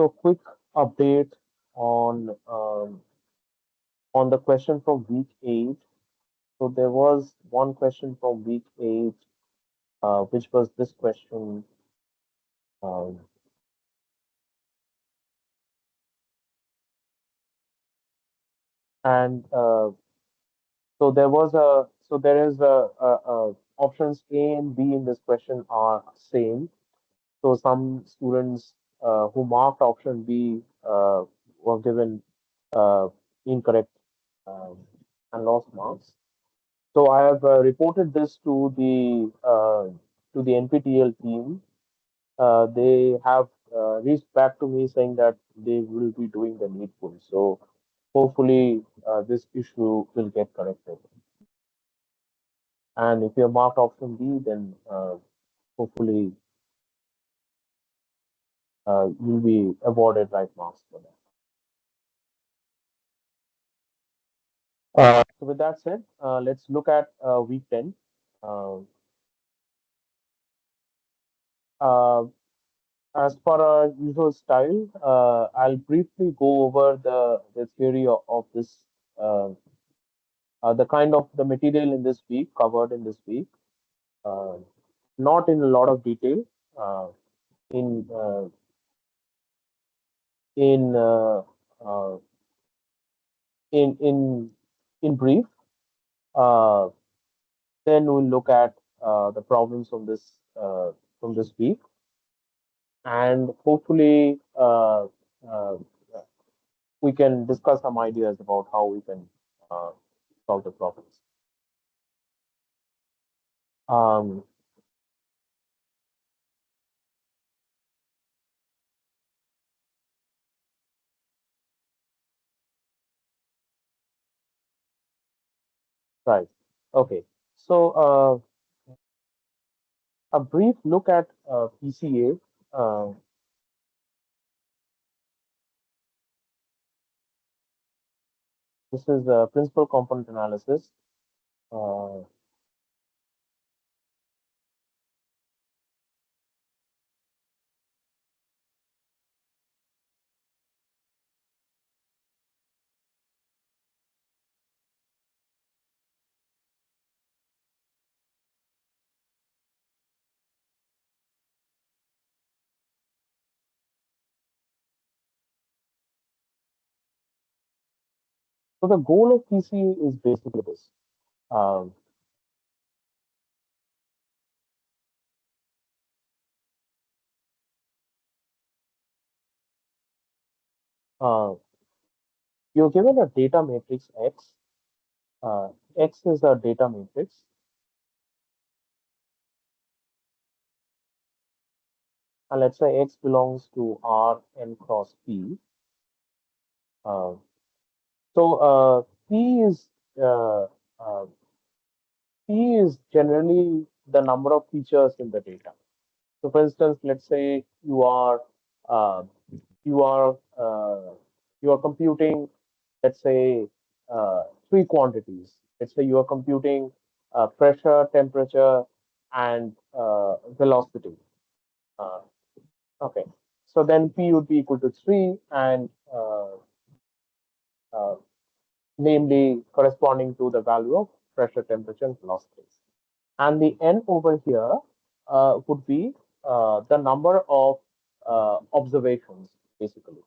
So quick update on the question from week 8. So there was one question from week 8, which was this question, um, and there is a options A and B in this question are same. So some students who marked option B were given uh, incorrect um, and lost marks. So I have reported this to the NPTEL team. They have reached back to me saying that they will be doing the needful. So hopefully this issue will get corrected. And if you have marked option B, then hopefully you'll be awarded right marks for that. So with that said, let's look at week 10. Uh, uh, as per our usual style, I'll briefly go over the theory of this, uh, the kind of the material in this week, covered in this week, uh, not in a lot of detail, uh, in uh, in uh, in in brief. Uh, then we'll look at the problems from this week, and hopefully uh, we can discuss some ideas about how we can uh, solve the problems. Um, right. Okay. So a brief look at PCA. This is principal component analysis. Uh, so the goal of PCA is basically this. Um, uh, you're given a data matrix X. Uh, X is a data matrix, and let's say X belongs to R n cross P. Uh, P uh, uh, P is generally the number of features in the data. So, for instance, let's say uh, you are uh, you are computing, let's say, three quantities. Let's say you are computing pressure, temperature, and velocity. Uh, okay, so then P would be equal to 3, and uh, namely corresponding to the value of pressure, temperature, and velocity. And the n over here would be the number of observations, basically.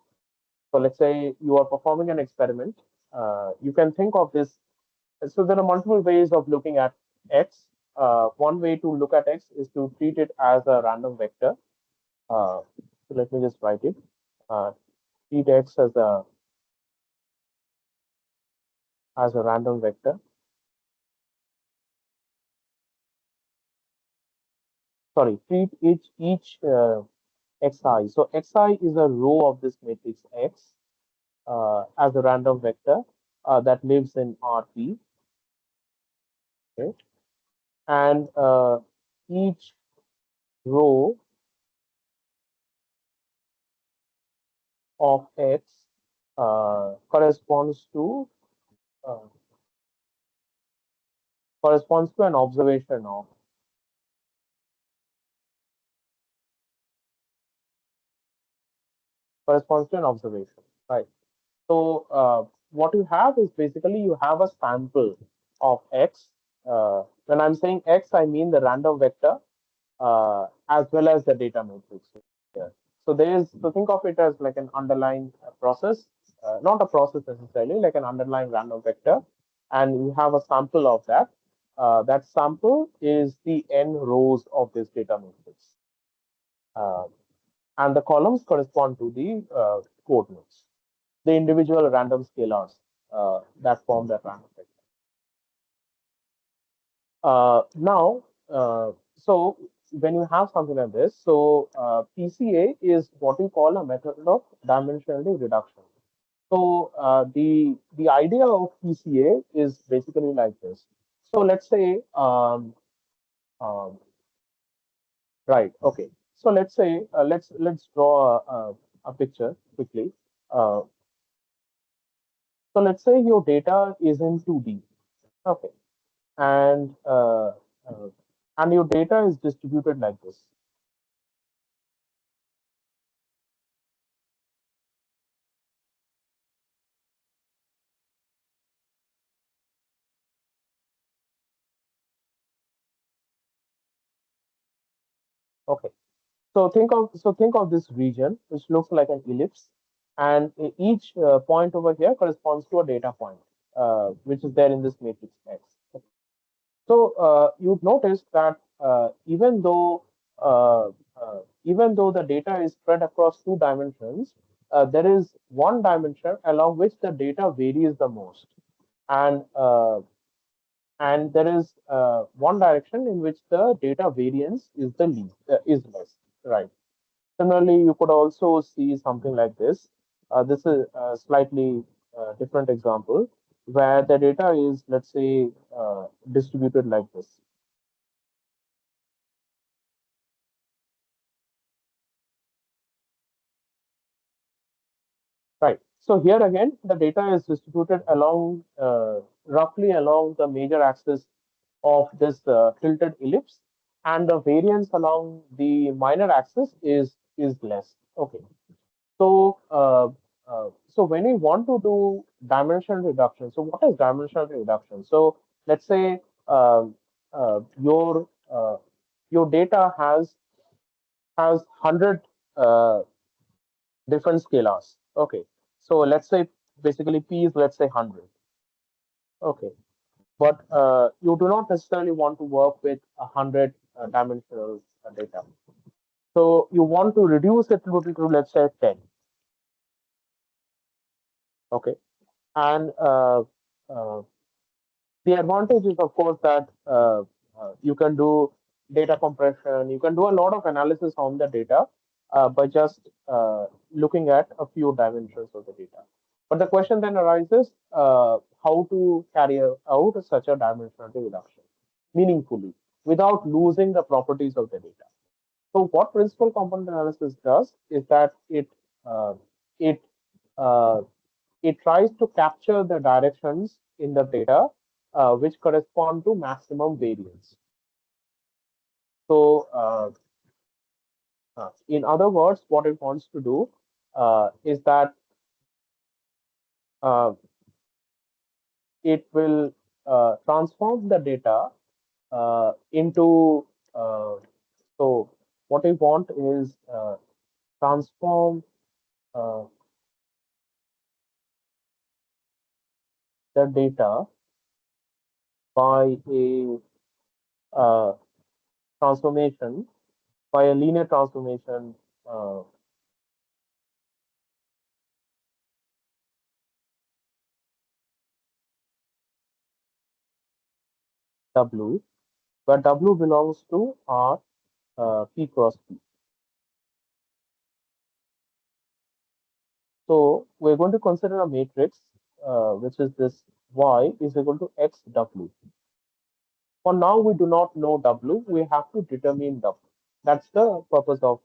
So let's say you are performing an experiment. You can think of this. So there are multiple ways of looking at x. One way to look at x is to treat it as a random vector. So let me just write it. Treat x as a random vector. Sorry, treat each xi. So xi is a row of this matrix X as a random vector that lives in Rp. Okay? And each row of X uh, corresponds to an observation of corresponds to an observation, right? So what you have is basically you have a sample of X. When I'm saying X, I mean the random vector as well as the data matrix here. So there is, so think of it as like an underlying process, not a process necessarily, like an underlying random vector, and you have a sample of that. That sample is the n rows of this data matrix, uh, and the columns correspond to the coordinates, the individual random scalars that form that random vector. Now, so when you have something like this, so PCA is what we call a method of dimensionality reduction. So the idea of PCA is basically like this. So let's say, um, right, okay. So let's say let's draw a picture quickly. Uh, so let's say your data is in 2D. Okay, and uh, and your data is distributed like this. Okay. So think of this region, which looks like an ellipse, and each point over here corresponds to a data point, which is there in this matrix X. So you'd notice that even though the data is spread across two dimensions, there is one dimension along which the data varies the most, and there is one direction in which the data variance is the least is less, right? Similarly, you could also see something like this. This is a slightly different example where the data is, let's say, distributed like this. Right. So here again, the data is distributed along roughly along the major axis of this tilted ellipse, and the variance along the minor axis is less. Okay. So, so when we want to do dimensional reduction, so what is dimensional reduction? So let's say your data has 100 uh, different scalars. Okay, so let's say basically p is, let's say, 100. Okay, but you do not necessarily want to work with 100 dimensional data. So you want to reduce it to let's say 10. Okay, and uh, the advantage is, of course, that you can do data compression, you can do a lot of analysis on the data by just looking at a few dimensions of the data. But the question then arises, how to carry out such a dimensionality reduction meaningfully without losing the properties of the data. So what principal component analysis does is that uh, it uh, it tries to capture the directions in the data which correspond to maximum variance. So, in other words, what it wants to do is that uh, it will transform the data into. So, what we want is transform uh, the data by a uh, transformation, by a linear transformation W, where W belongs to R P cross P. So we're going to consider a matrix, which is this Y is equal to XW. For now, we do not know W. We have to determine W. That's the purpose of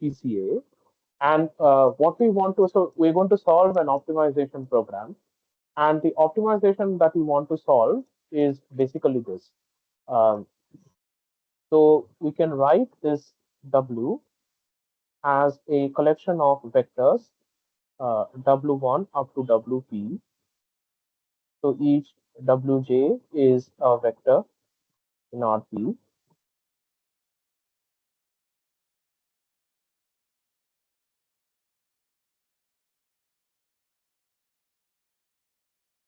PCA. And what we want to, so we're going to solve an optimization program. And the optimization that we want to solve is basically this. Um, so we can write this W as a collection of vectors W1 up to WP. So each Wj is a vector in Rp.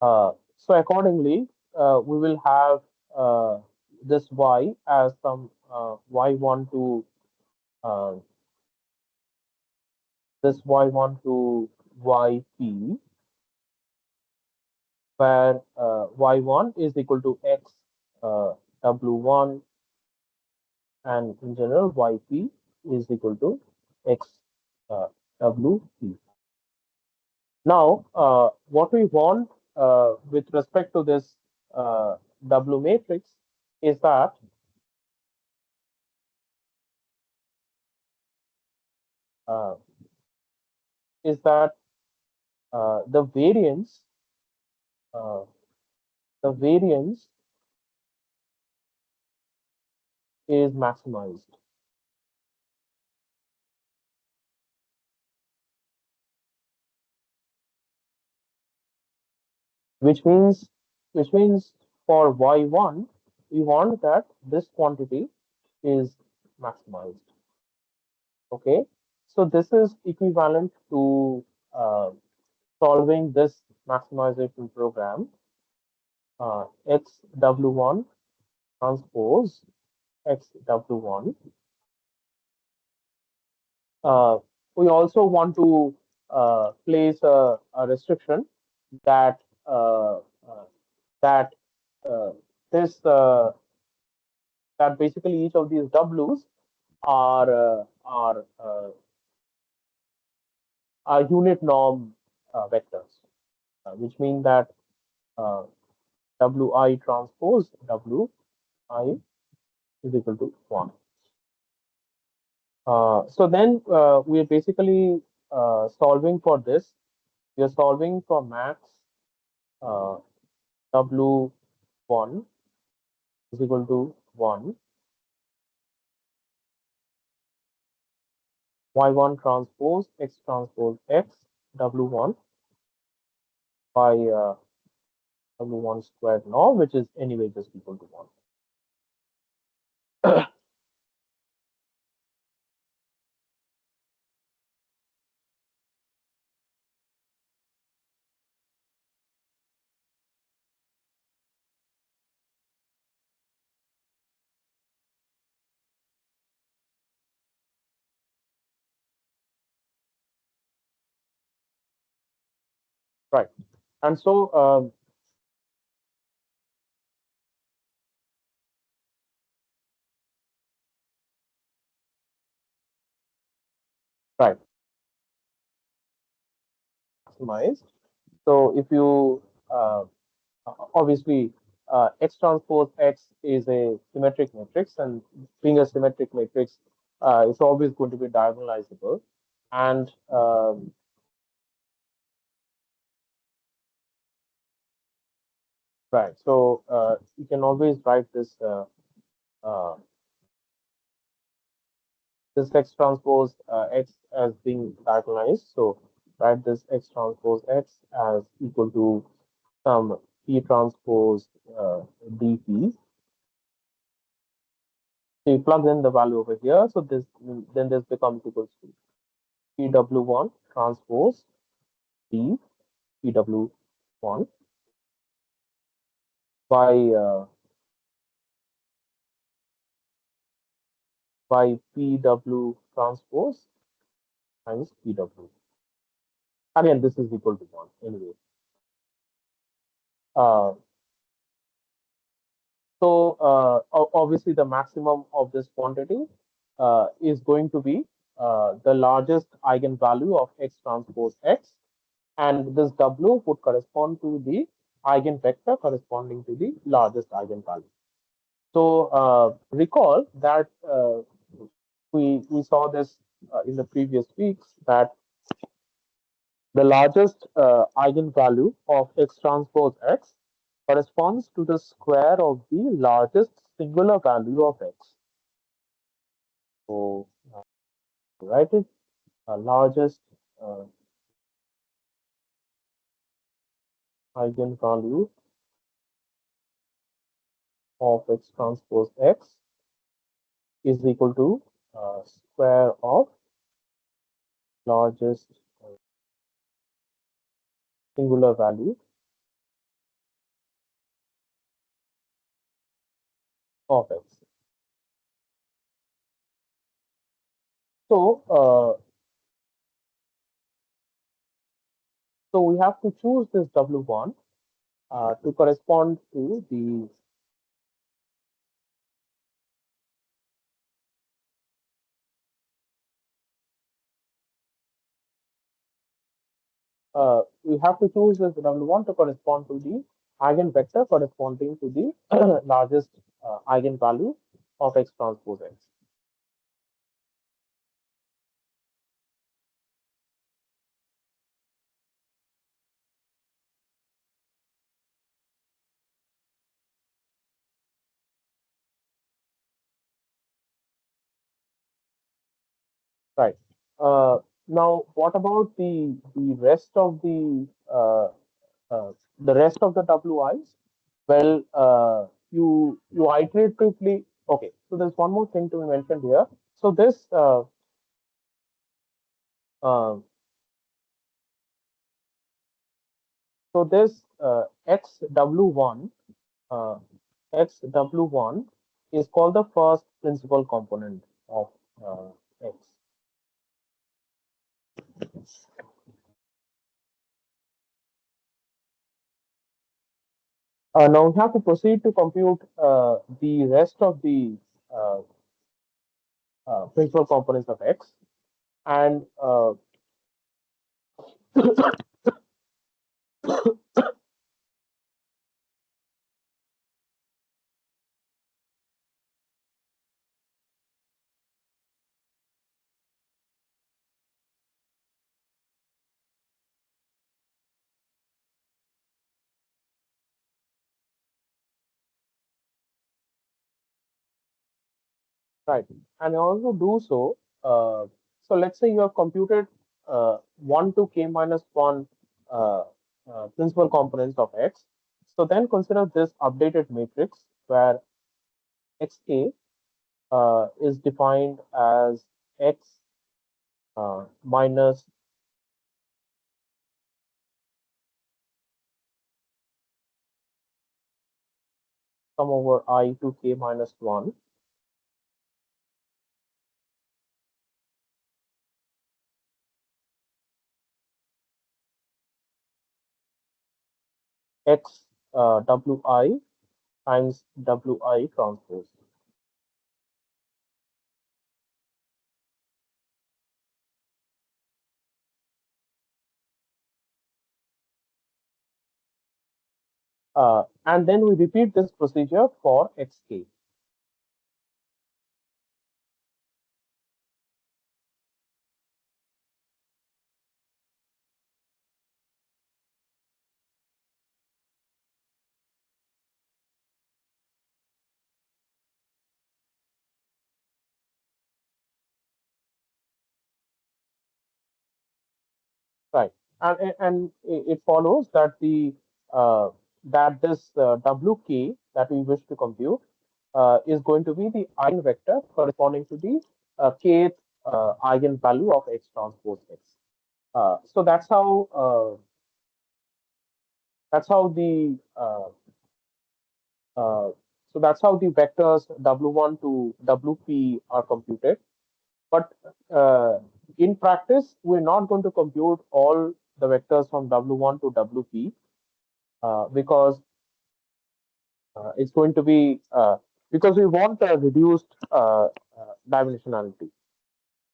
So accordingly, we will have this y as some y1 to uh, this y1 to yp, where y1 is equal to x w1, and in general yp is equal to x wp. Now, what we want with respect to this w matrix is that uh, is that the variance uh, the variance is maximized, which means which means for y1 we want that this quantity is maximized. Okay, so this is equivalent to uh, solving this maximization program, x w1 transpose x w1. Uh, we also want to place a restriction that uh, uh, that uh, this that basically each of these w's are unit norm vectors, which mean that uh, wi transpose wi is equal to 1. So then we are basically solving for this. We are solving for max uh, w1 is equal to 1, y1 transpose x w1 by w1 squared norm, which is anyway just equal to 1. Right. And so, right, maximized. So if you obviously x transpose x is a symmetric matrix, and being a symmetric matrix, it's always going to be diagonalizable. And right, so you can always write uh, this x transpose x as being diagonalized. So write this x transpose x as equal to some p transpose dp. So you plug in the value over here. So this becomes equals to pw1 transpose d pw1 by pw transpose times pw. Again, this is equal to 1 anyway. Uh, obviously, the maximum of this quantity is going to be the largest eigenvalue of x transpose x, and this w would correspond to the eigenvector corresponding to the largest eigenvalue. So recall that we saw this in the previous weeks, that the largest eigenvalue of x transpose x corresponds to the square of the largest singular value of x. So write it. largest uh, eigenvalue of x transpose x is equal to square of largest singular value of x. So, so we have to choose this W1 to correspond to the we have to choose this W1 to correspond to the eigenvector corresponding to the largest eigenvalue of x transpose x. Right. Now, what about the rest of the rest of the WIs? Well, you iteratively. Okay. So there's one more thing to be mentioned here. So this uh, x W1 uh, x W1 is called the first principal component of x. Now we have to proceed to compute the rest of the uh, principal components of x, and right, and I also do so. So let's say you have computed 1 to k minus 1 uh, principal components of x. So then consider this updated matrix where xk is defined as x minus sum over I to k minus 1, x wi times wi transpose. And then we repeat this procedure for xk. Right, and it follows that the that this wk that we wish to compute is going to be the eigenvector corresponding to the kth eigenvalue of x transpose x. So uh, that's how the vectors w1 to wp are computed. But in practice, we're not going to compute all the vectors from W1 to WP because it's going to be because we want a reduced dimensionality.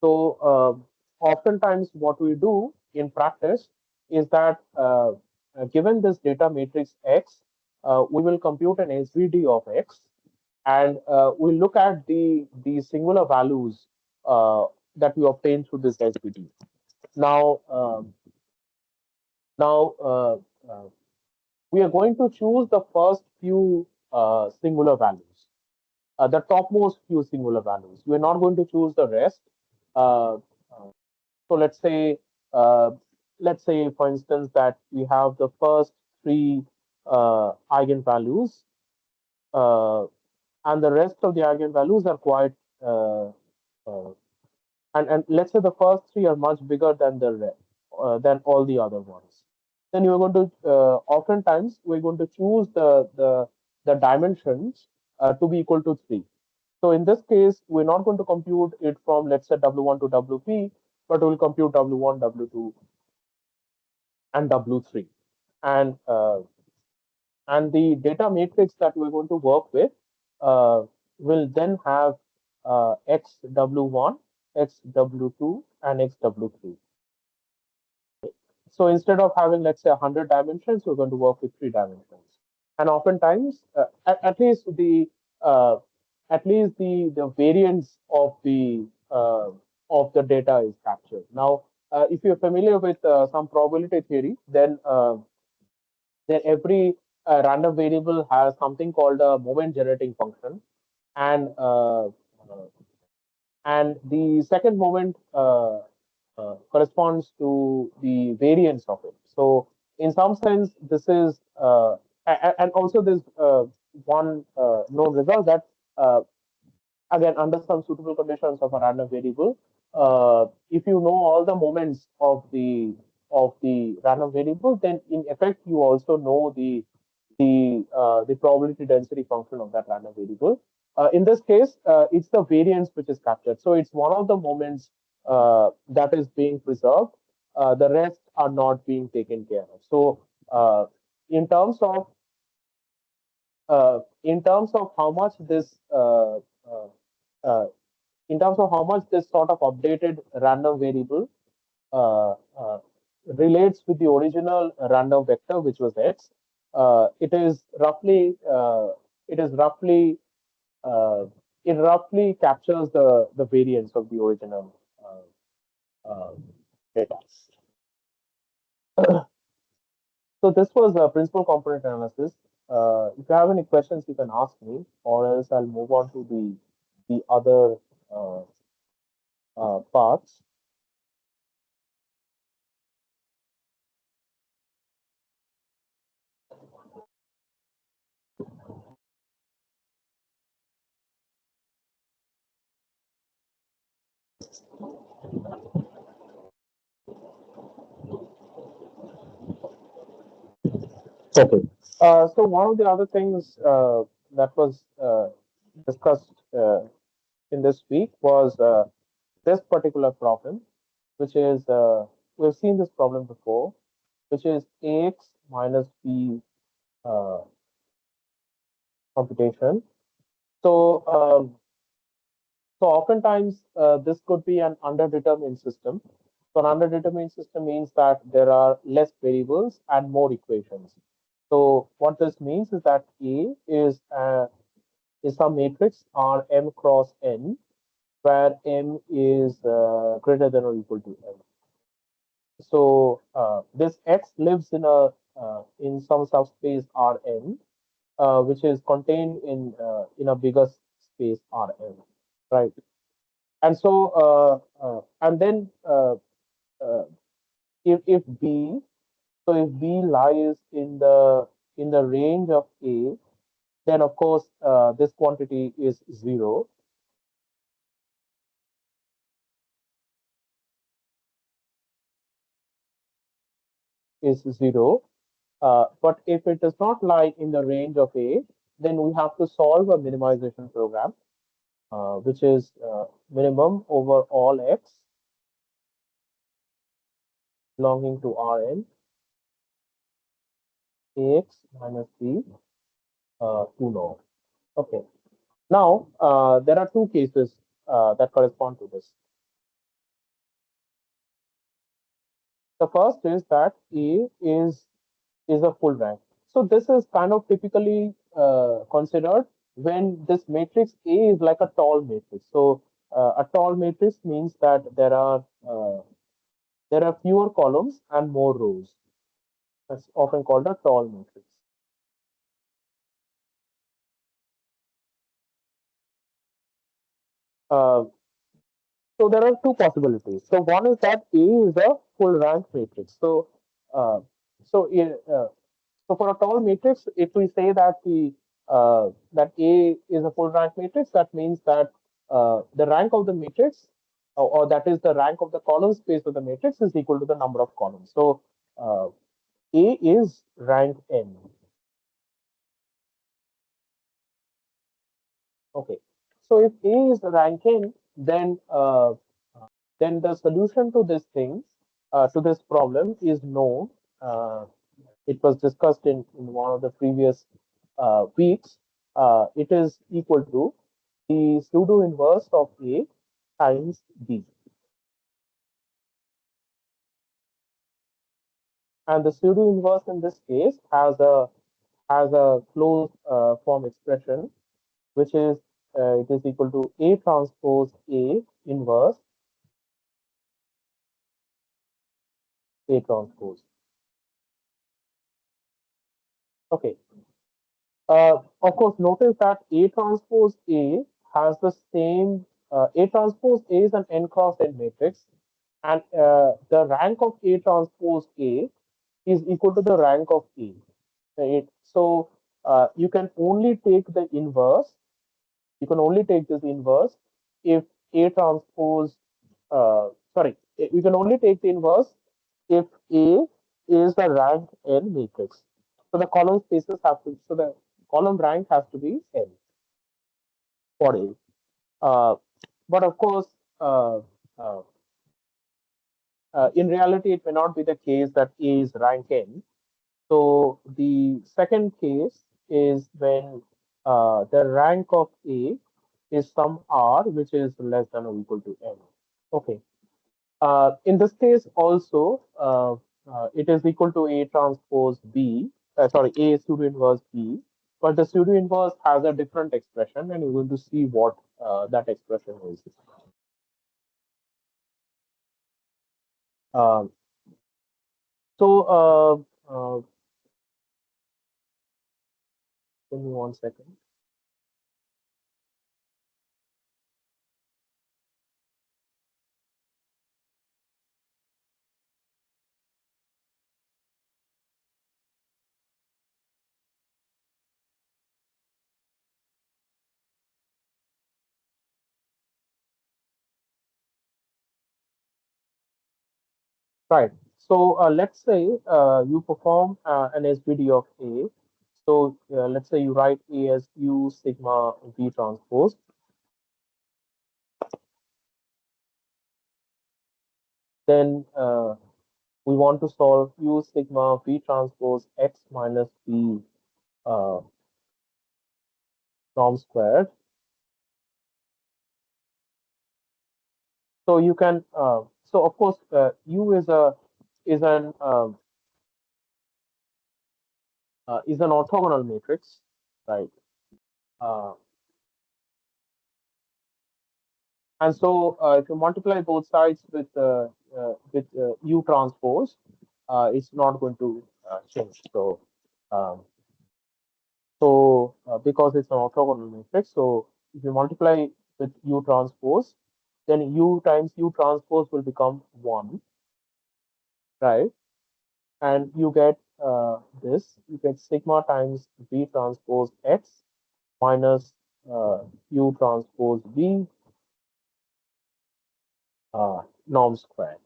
So oftentimes, what we do in practice is that given this data matrix X, we will compute an SVD of X, and we look at the singular values that we obtain through this SVD. Now, now we are going to choose the first few singular values, the topmost few singular values. We're not going to choose the rest. Uh, So uh, let's say, for instance, that we have the first three eigenvalues, uh, and the rest of the eigenvalues are quite uh, uh, and let's say the first three are much bigger than than all the other ones. Then you're going to oftentimes we're going to choose the dimensions to be equal to three. So in this case, we're not going to compute it from, let's say, W1 to WP, but we'll compute W1, W2, and W3. And uh, and the data matrix that we're going to work with uh, will then have XW1, XW2, and XW3. So instead of having, let's say, 100 dimensions, we're going to work with three dimensions. And oftentimes, at least uh, the variance of the data is captured. Now, if you're familiar with some probability theory, then every random variable has something called a moment generating function, and the second moment corresponds to the variance of it. So, in some sense, this is and also there's one known result that again, under some suitable conditions of a random variable, if you know all the moments of the random variable, then in effect you also know the probability density function of that random variable. In this case, it's the variance which is captured. So it's one of the moments that is being preserved. The rest are not being taken care of. So in terms of how much this uh, in terms of how much this sort of updated random variable uh, uh, relates with the original random vector, which was x. It is roughly it is roughly it roughly captures the variance of the original data. So this was a principal component analysis. If you have any questions, you can ask me, or else I'll move on to the other uh, parts. Okay. So one of the other things that was discussed in this week was this particular problem, which is we've seen this problem before, which is ax minus b uh, computation. So so oftentimes this could be an underdetermined system. So an underdetermined system means that there are less variables and more equations. So what this means is that A is some matrix R m cross n, where m is greater than or equal to n. So this X lives in some subspace Rn, which is contained in a bigger space Rn, right? And so and then if B, so if B lies in the range of A, then of course this quantity is zero. But if it does not lie in the range of A, then we have to solve a minimization program, which is minimum over all x belonging to Rn, Ax minus b to norm. Okay. Now, there are two cases that correspond to this. The first is that A is a full rank. So this is kind of typically considered when this matrix A is like a tall matrix. So a tall matrix means that there are fewer columns and more rows. That's often called a tall matrix. Uh, So there are two possibilities. So one is that A is a full rank matrix. Uh, so so for a tall matrix, if we say that that A is a full rank matrix, that means that the rank of the matrix, or that is the rank of the column space of the matrix, is equal to the number of columns. So uh, A is rank n. Okay. So if A is rank n, then the solution to this thing, to this problem, is known. Uh, it was discussed in one of the previous weeks. It is equal to the pseudo inverse of A times B. And the pseudo inverse in this case has a closed form expression, which is it is equal to A transpose A inverse A transpose. Okay. Of course, notice that A transpose A has the same. A transpose A is an n cross n matrix, and the rank of A transpose A is equal to the rank of A. Right? So you can only take the inverse. You can only take this inverse if A transpose. Sorry, you can only take the inverse if A is the rank n matrix. So the column spaces have to. So the column rank has to be n for A. Uh, but of course, uh, uh, in reality, it may not be the case that A is rank n. So the second case is when the rank of A is some R which is less than or equal to n. Okay. In this case also, it is equal to A transpose B. Sorry, A pseudo inverse B. But the pseudo inverse has a different expression, and we're going to see what that expression is. Um, so, give me 1 second. Right. So let's say you perform an SBD of A. So let's say you write A as U sigma V transpose. Then we want to solve U sigma V transpose X minus B uh, norm squared. So you can. So of course, U is an orthogonal matrix, right? Uh, and so if you multiply both sides with U transpose, it's not going to change. Um, because it's an orthogonal matrix, so if you multiply with U transpose, then U times U transpose will become 1, right? And you get this, you get sigma times V transpose X minus U transpose V norm squared,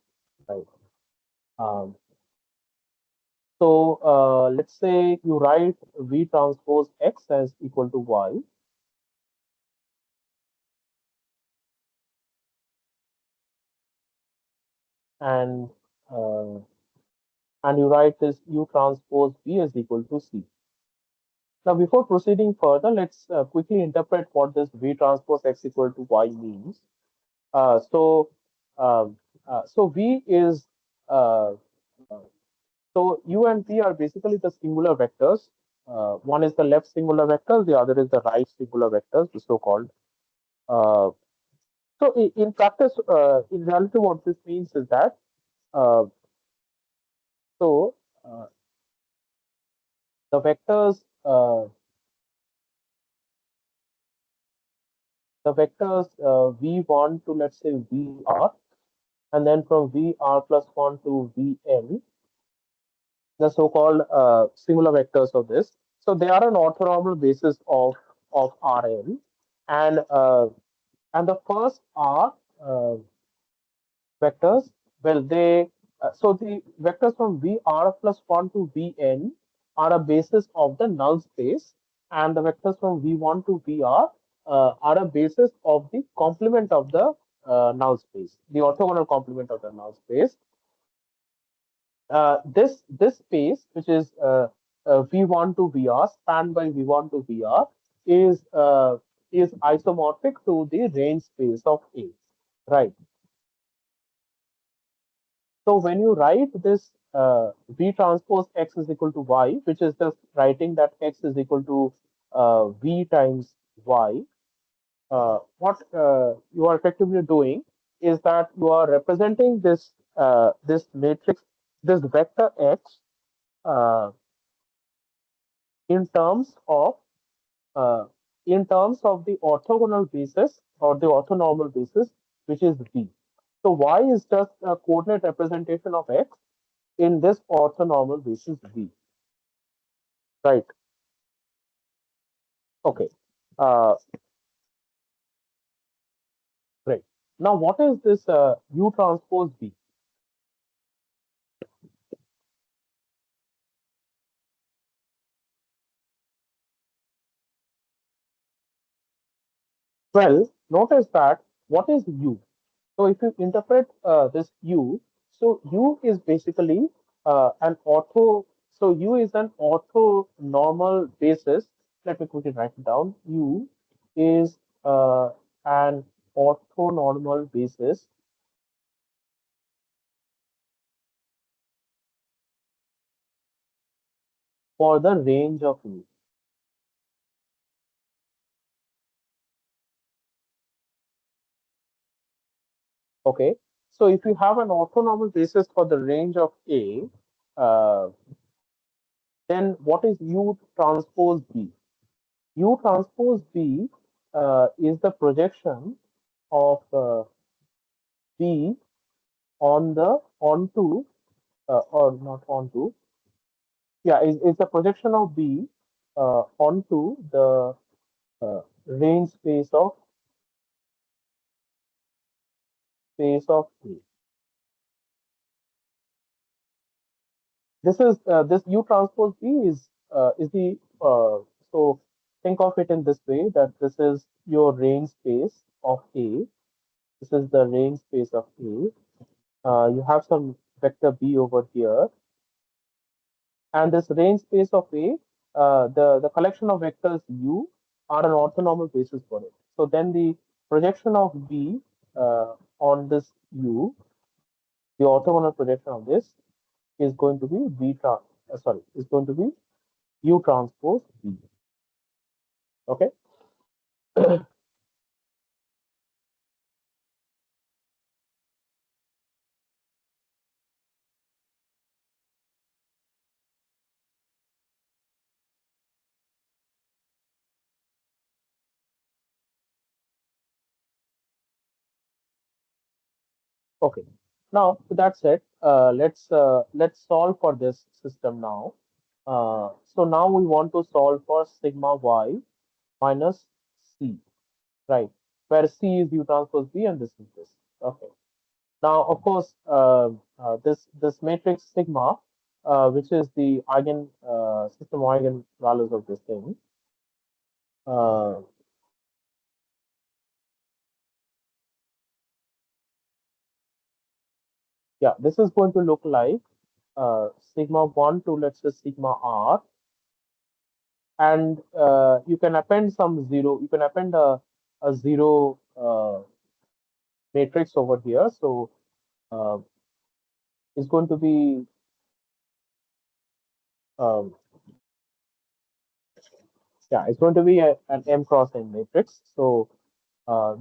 right? Um, so let's say you write V transpose X as equal to Y, and uh, and you write this U transpose V as equal to C. Now, before proceeding further, let's quickly interpret what this V transpose X equal to Y means. Uh, so, um, so V is uh, uh, so U and V are basically the singular vectors. One is the left singular vector, the other is the right singular vectors, the so-called. Uh, so, in practice, in reality, what this means is that uh, so uh, the vectors the vectors v1 to, let's say, vr, and then from vr plus 1 to vn, the so-called singular vectors of this. So they are an orthonormal basis of Rn, and the first are vectors. Well, they so the vectors from Vr plus 1 to Vn are a basis of the null space, and the vectors from V1 to Vr are a basis of the complement of the null space, the orthogonal complement of the null space. This space, which is V1 to Vr, spanned by V1 to Vr, is isomorphic to the range space of A, right? So when you write this V transpose X is equal to Y, which is just writing that X is equal to V times Y, what you are effectively doing is that you are representing this matrix, this vector X, uh, in terms of uh, the orthogonal basis or the orthonormal basis, which is V. So Y is just a coordinate representation of X in this orthonormal basis V, right? Okay, uh, great. Now, what is this U transpose V? Well, notice that what is U? So if you interpret this U, so U is basically an ortho. So U is an orthonormal basis. Let me quickly write it down. U is an orthonormal basis for the range of U. Okay. So if you have an orthonormal basis for the range of A, uh, then what is U transpose B? U transpose B is the projection of B on the onto or not onto, yeah, is the projection of B onto the range space of A. This U transpose B is the so think of it in this way, that this is your range space of A. This is the range space of A. You have some vector B over here, and this range space of A, the collection of vectors U are an orthonormal basis for it. So then the projection of B on this U, the orthogonal projection of this, is going to be is going to be U transpose B. Okay. Okay. Now, with that said, let's solve for this system now. So now we want to solve for sigma y minus c, right? Where C is U transpose B and this is this. Okay. Now, of course, this matrix sigma, which is the system eigen values of this thing, uh, yeah, this is going to look like sigma 1 to, let's say, sigma r, and you can append some zero. You can append a zero matrix over here. So uh, it's going to be um, yeah, it's going to be an m cross n matrix. So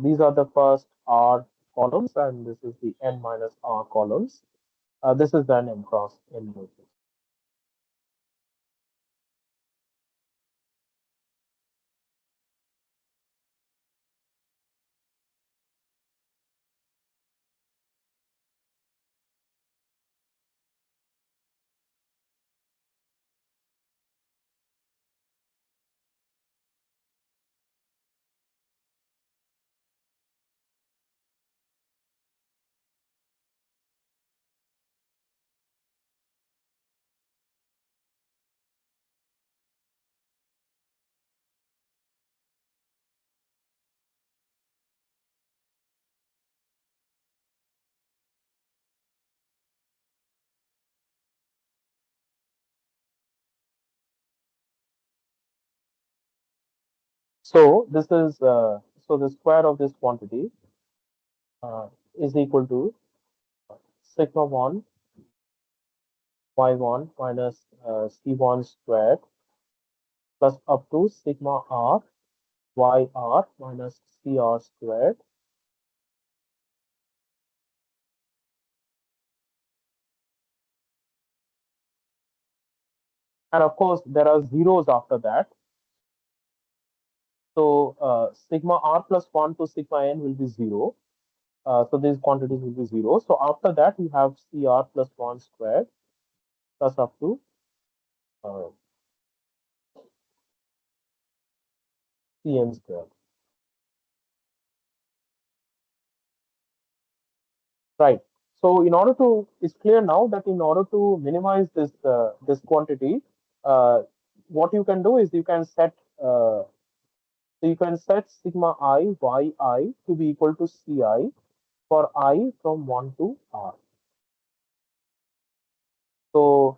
these are the first r columns, and this is the n minus r columns. This is the m cross n matrix. So this is so the square of this quantity is equal to sigma 1 y1 minus c1 squared plus up to sigma r yr minus cr squared. And of course, there are zeros after that. So sigma r plus 1 to sigma n will be 0. So these quantities will be 0. So after that, you have cr plus 1 squared plus up to uh, cn squared. Right. So in order to, it's clear now that in order to minimize this quantity, uh, what you can do is you can set sigma I yi to be equal to ci for I from 1 to r. So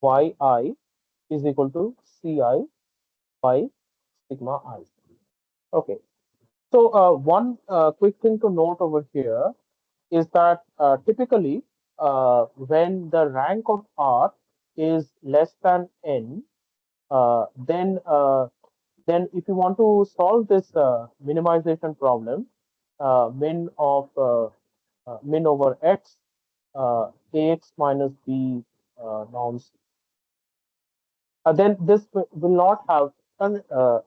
yi is equal to ci by sigma I. Okay. So one quick thing to note over here is that typically when the rank of R is less than n, uh, then uh, then if you want to solve this minimization problem, min over x, ax minus b norms, then this will not have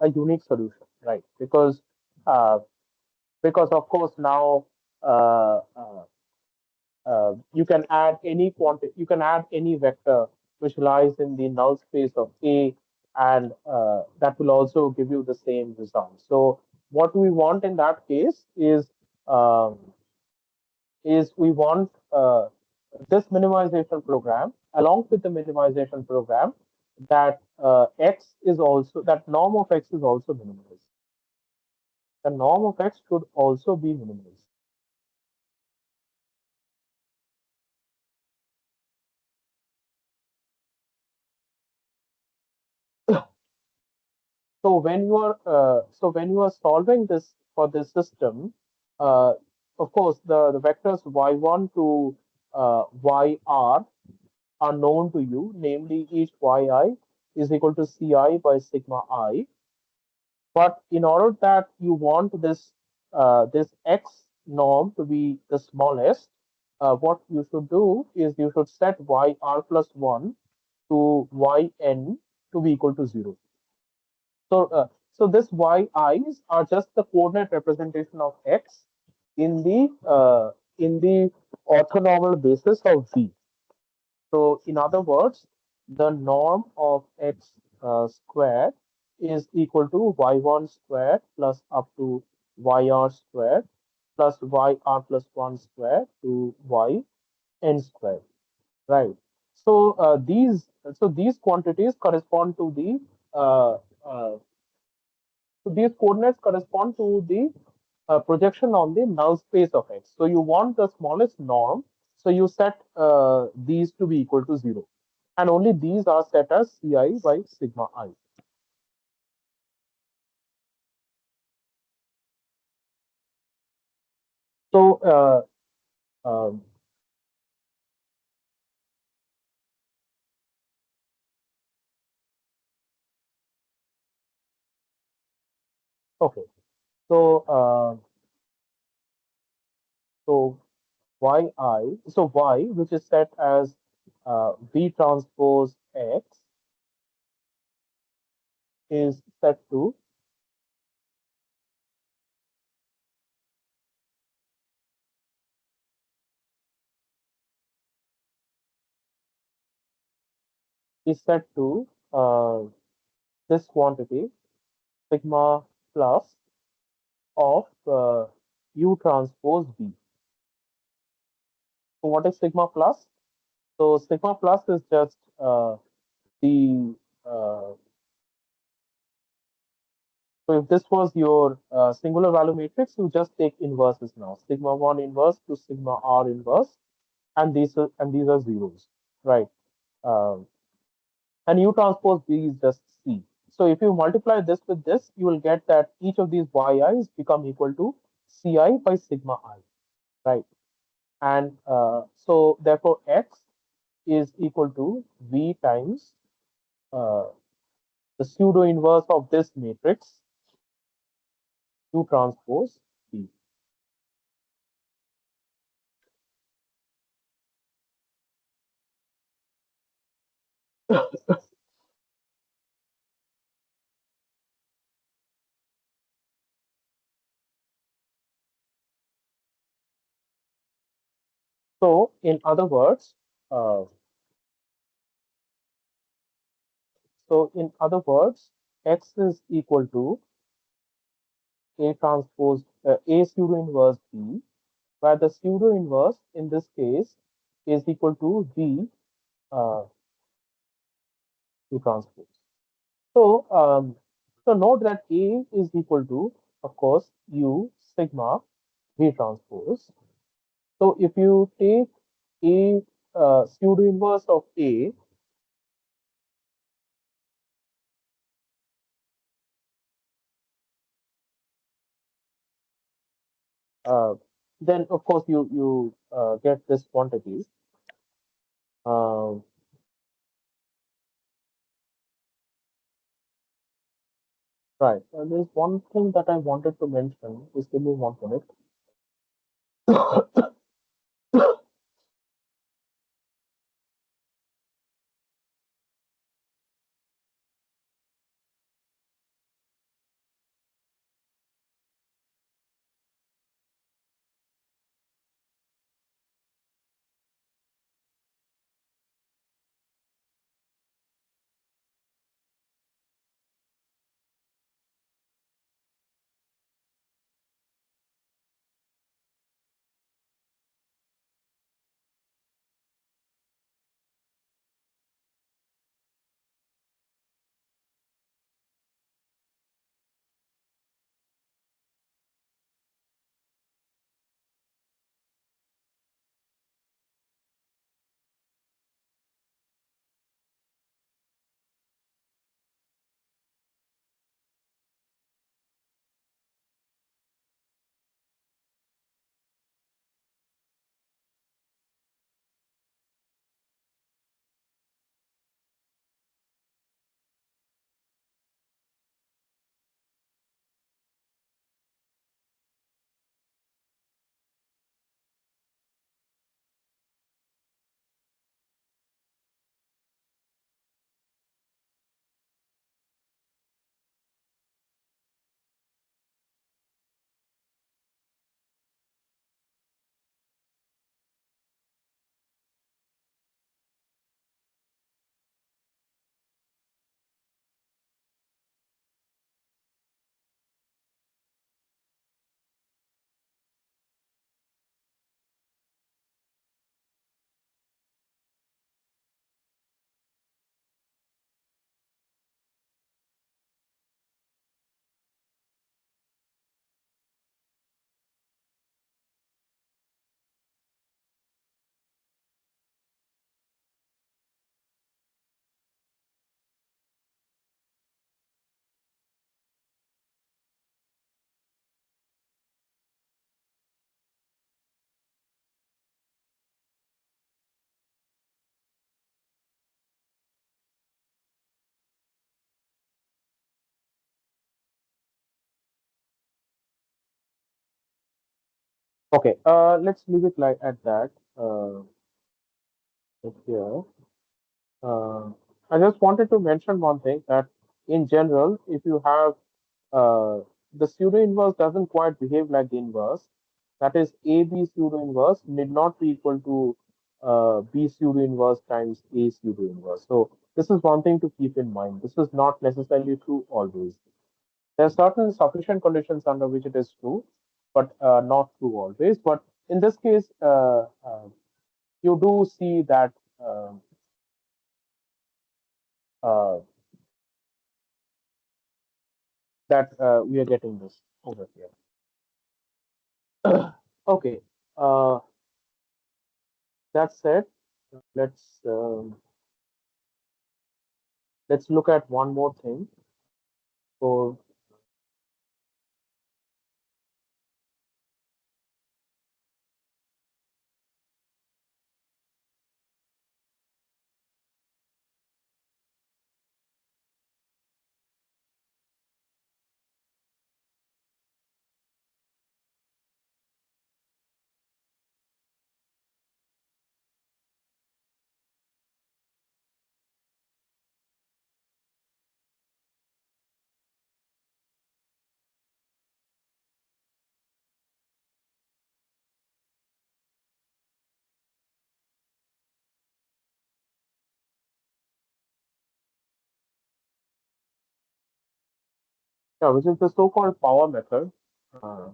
a unique solution, right? Uh, because of course now uh, uh, you can add any quantity, you can add any vector which lies in the null space of A, and that will also give you the same result. So what we want in that case um, is we want this minimization program along with the minimization program that x is also that norm of x is also minimized. The norm of x should also be minimized. So when you are solving this for this system, uh, of course the vectors y1 to yr are known to you, namely each yi is equal to ci by sigma I. But in order that you want this x norm to be the smallest, what you should do is you should set yr plus 1 to yn to be equal to 0. So this yi's are just the coordinate representation of x in the orthonormal basis of v. So in other words, the norm of x squared is equal to y1 squared plus up to yr squared plus yr plus 1 squared to yn squared. Right. So these quantities correspond to the uh, uh, so these coordinates correspond to the projection on the null space of x. So you want the smallest norm. So you set these to be equal to 0. And only these are set as ci by sigma I. So, um, okay. So, so y, which is set as v transpose x, is set to is set to this quantity sigma plus of u transpose v. So what is sigma plus? So sigma plus is just the uh, so if this was your singular value matrix, you just take inverses now. Sigma 1 inverse to sigma r inverse, and these are zeros, right? Um, and U transpose B is just C. So if you multiply this with this, you will get that each of these yi's become equal to Ci by sigma I, right? And so therefore X is equal to V times uh, the pseudo inverse of this matrix U transpose B. So in other words, uh, X is equal to A transpose A pseudo inverse B, where the pseudo inverse in this case is equal to V uh, U transpose. So note that A is equal to, of course, U sigma V transpose. So if you take A pseudo inverse of A, uh, then of course you get this quantity. Um, right. There's one thing that I wanted to mention. Just give me 1 minute. Okay, let's leave it like at that. Here, uh, I just wanted to mention one thing that in general, if you have the pseudo inverse doesn't quite behave like the inverse. That is, AB pseudo inverse need not be equal to B pseudo inverse times A pseudo inverse. So this is one thing to keep in mind. This is not necessarily true always. There are certain sufficient conditions under which it is true, but not true always. But in this case, you do see that uh, uh, we are getting this over here. Okay, uh, that said, let's Let's look at one more thing. So, yeah, which is the so-called power method. Uh,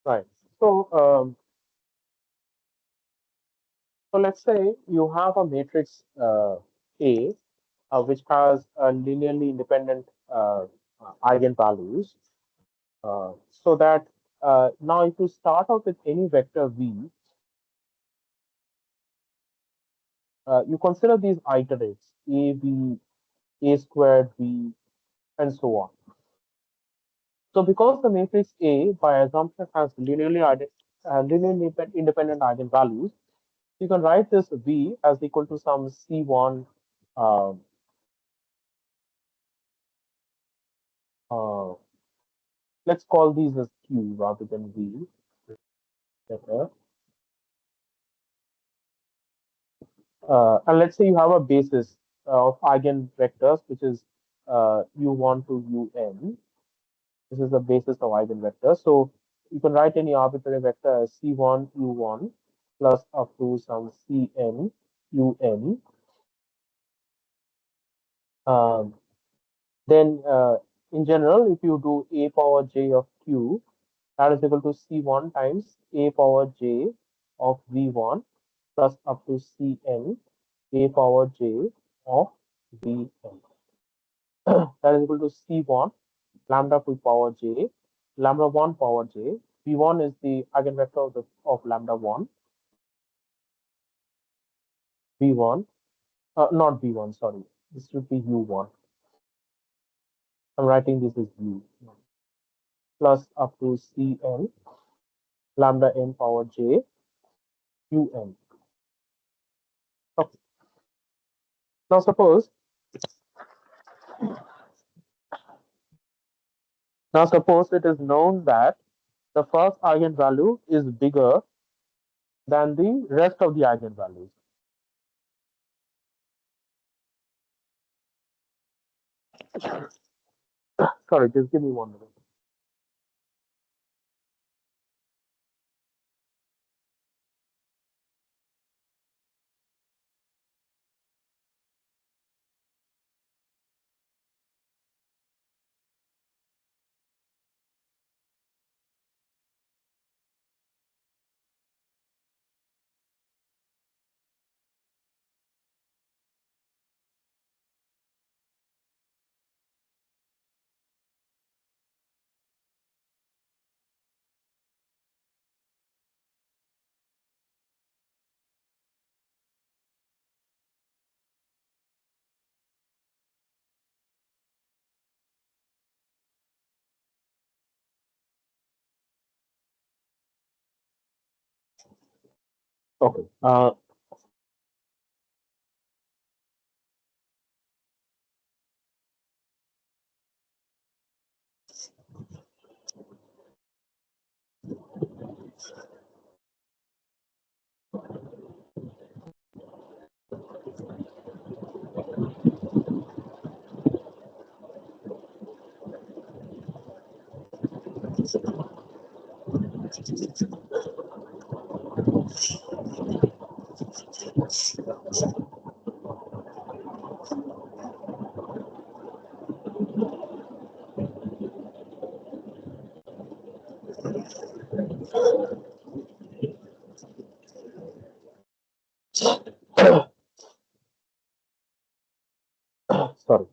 right. So, so let's say you have a matrix A, which has a linearly independent eigenvalues. So that now, if you start out with any vector v, you consider these iterates a, b, a squared, b, and so on. So, because the matrix A, by assumption, has linearly independent eigenvalues, you can write this V as equal to some C1. Uh, uh, let's call these as Q rather than V. Better. And let's say you have a basis of eigenvectors, which is U1 to Un. This is the basis of eigenvectors. So you can write any arbitrary vector as C1 U1 plus up to some Cn Un. Um, then in general, if you do a power j of q, that is equal to C1 times a power j of V1 plus up to Cn a power j of Vn. That is equal to C1 lambda to power j, lambda 1 power j. V1 is the eigenvector of lambda 1, V1, not V1, sorry. This should be U1. I'm writing this as U plus up to Cn lambda n power j Un. Okay. Now suppose it is known that the first eigenvalue is bigger than the rest of the eigenvalues. Sorry, just give me 1 minute. Okay. Sorry.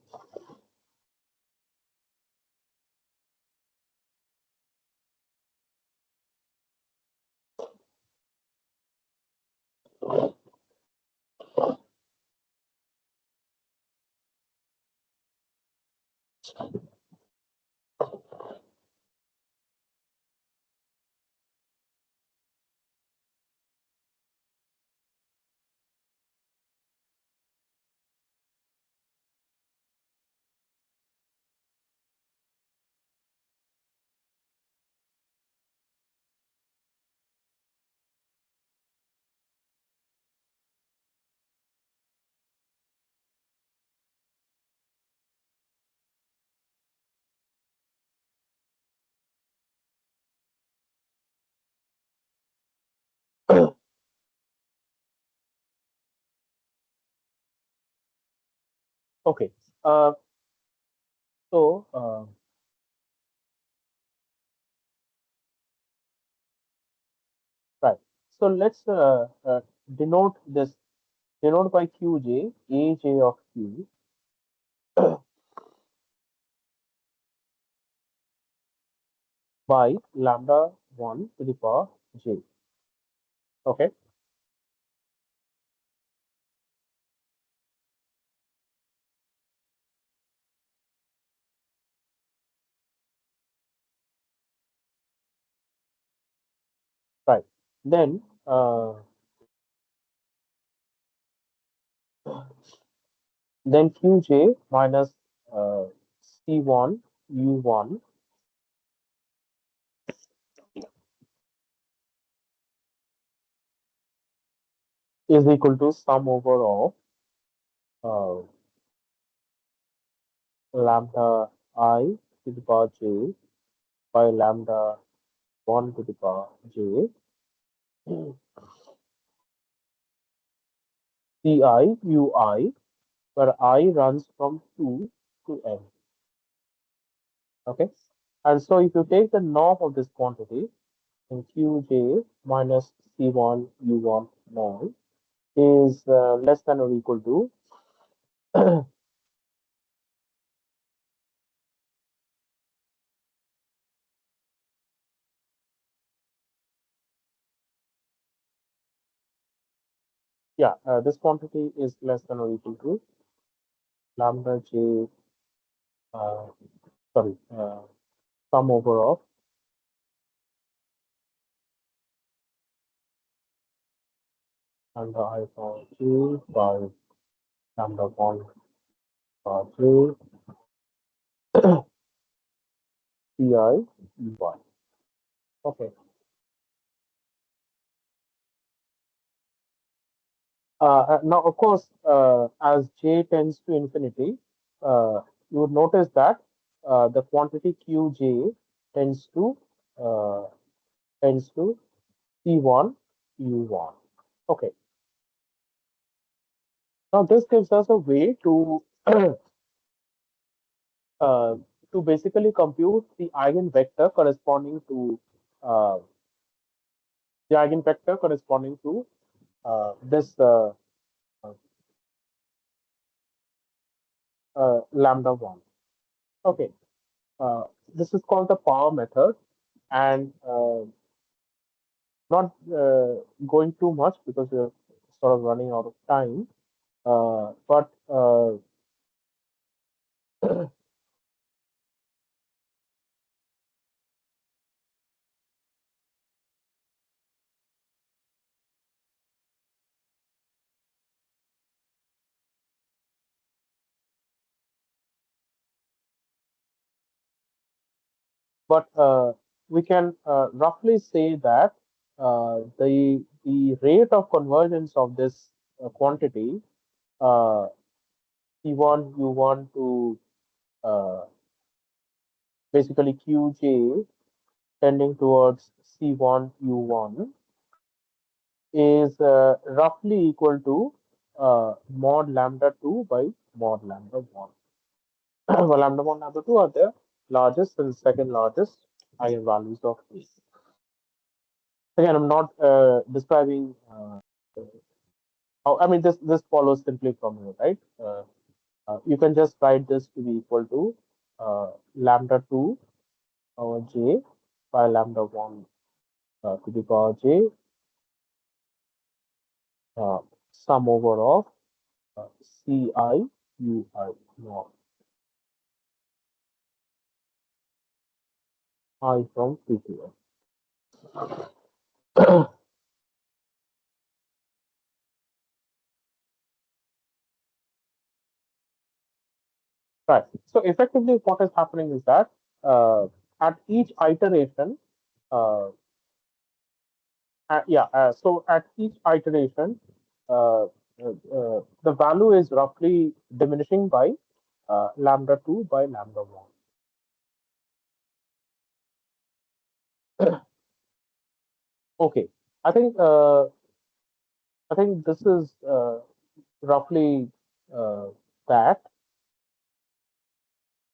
Okay. Uh, so, right. So let's denote this, denote by Qj, Aj of Q by lambda 1 to the power j. Okay. Right. Then, then Qj minus C1 U1 is equal to sum over of uh, lambda I to the power j by lambda 1 to the power j Ci Ui, where I runs from 2 to n. Okay. And so if you take the norm of this quantity, then Qj minus C1 U1 norm is less than or equal to yeah, this quantity is less than or equal to lambda j, uh, sorry, sum over of lambda I power j by lambda 1 power j Ci Ui. Okay. Now, of course, as j tends to infinity, you would notice that the quantity Qj tends to uh, tends to C1 U1. Okay. Now, this gives us a way to uh, to basically compute the eigenvector corresponding to uh, this lambda one. Okay, this is called the power method, and not going too much because we're sort of running out of time. But we can roughly say that the rate of convergence of this quantity uh, C1 U1 to uh, basically Qj tending towards C1 U1 is roughly equal to mod lambda 2 by mod lambda 1. Well, lambda 1, lambda 2 are the largest and second largest eigenvalues of A. Again, I'm not describing how, I mean, this follows simply from here, right? You can just write this to be equal to lambda 2 power j by lambda 1 to the power j uh, sum over of ci ui mod I from P to N. Right. So effectively, what is happening is that at each iteration, uh, so at each iteration, the value is roughly diminishing by lambda 2 by lambda 1. Okay. I think uh, I think this is roughly uh, that.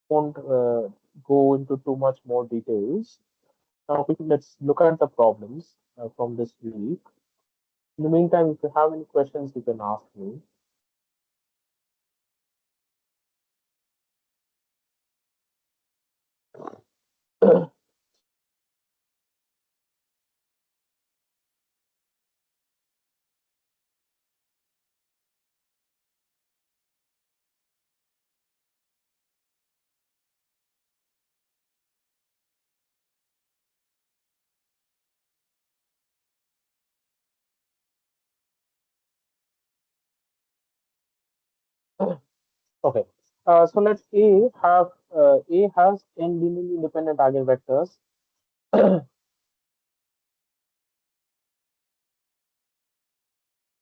Won't go into too much more details. Now let's look at the problems from this week. In the meantime, if you have any questions, you can ask me. Okay. So let A has n linearly independent eigenvectors.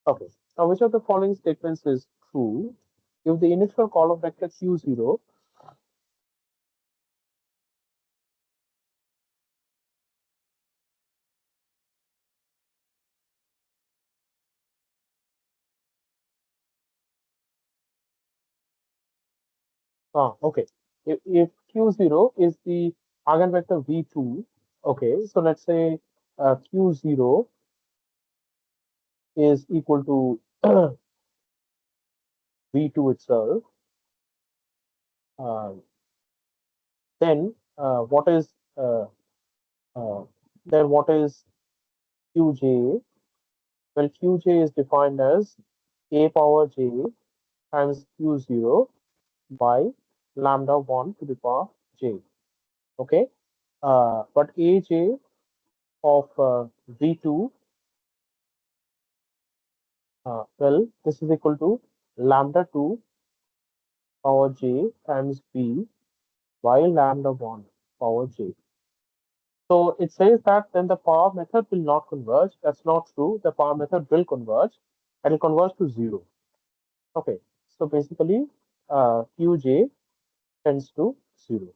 Okay. Now, which of the following statements is true? If the initial column vector Q0, okay. If Q0 is the eigenvector V2, okay. So let's say Q0 is equal to V2 itself. Uh, then what is uh, then what is Qj? Well, Qj is defined as a power j times Q0 by lambda 1 to the power j. Okay. But Aj of V2, well, this is equal to lambda 2 power j times b by lambda 1 power j. So it says that then the power method will not converge. That's not true. The power method will converge and it converge to 0. Okay. So basically, Qj tends to 0.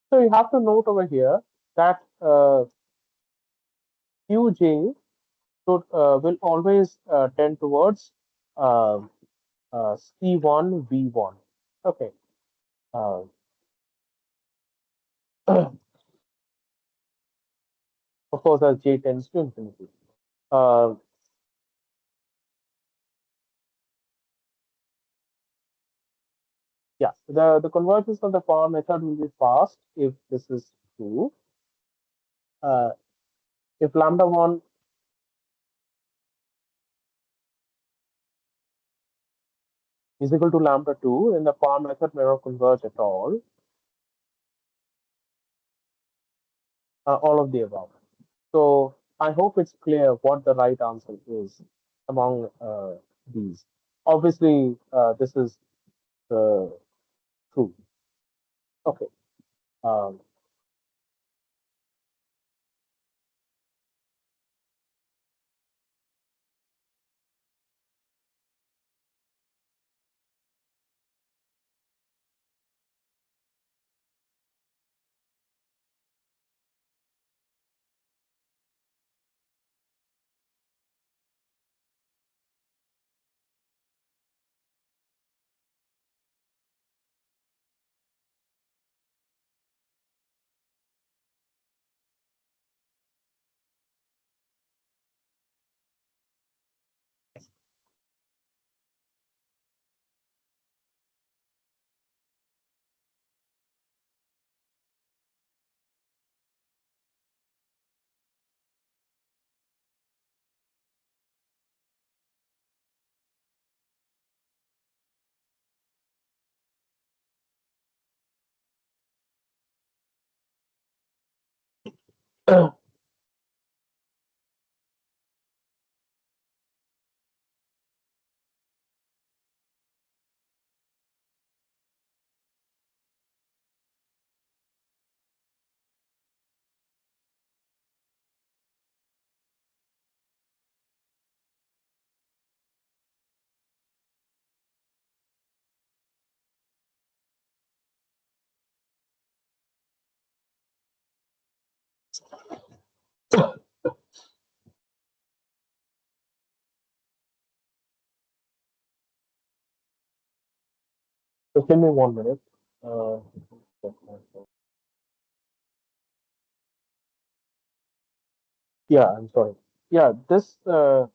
So you have to note over here that Qj will always tend towards uh, C1 V1. Okay. Uh, of course, as J tends to infinity. Uh, yeah, the convergence of the power method will be fast if this is true. Uh, if lambda 1 is equal to lambda 2, then the power method may not converge at all of the above. So I hope it's clear what the right answer is among these. Obviously, this is true. Okay. Um, Just give me 1 minute. Uh, yeah, I'm sorry. Yeah, this uh,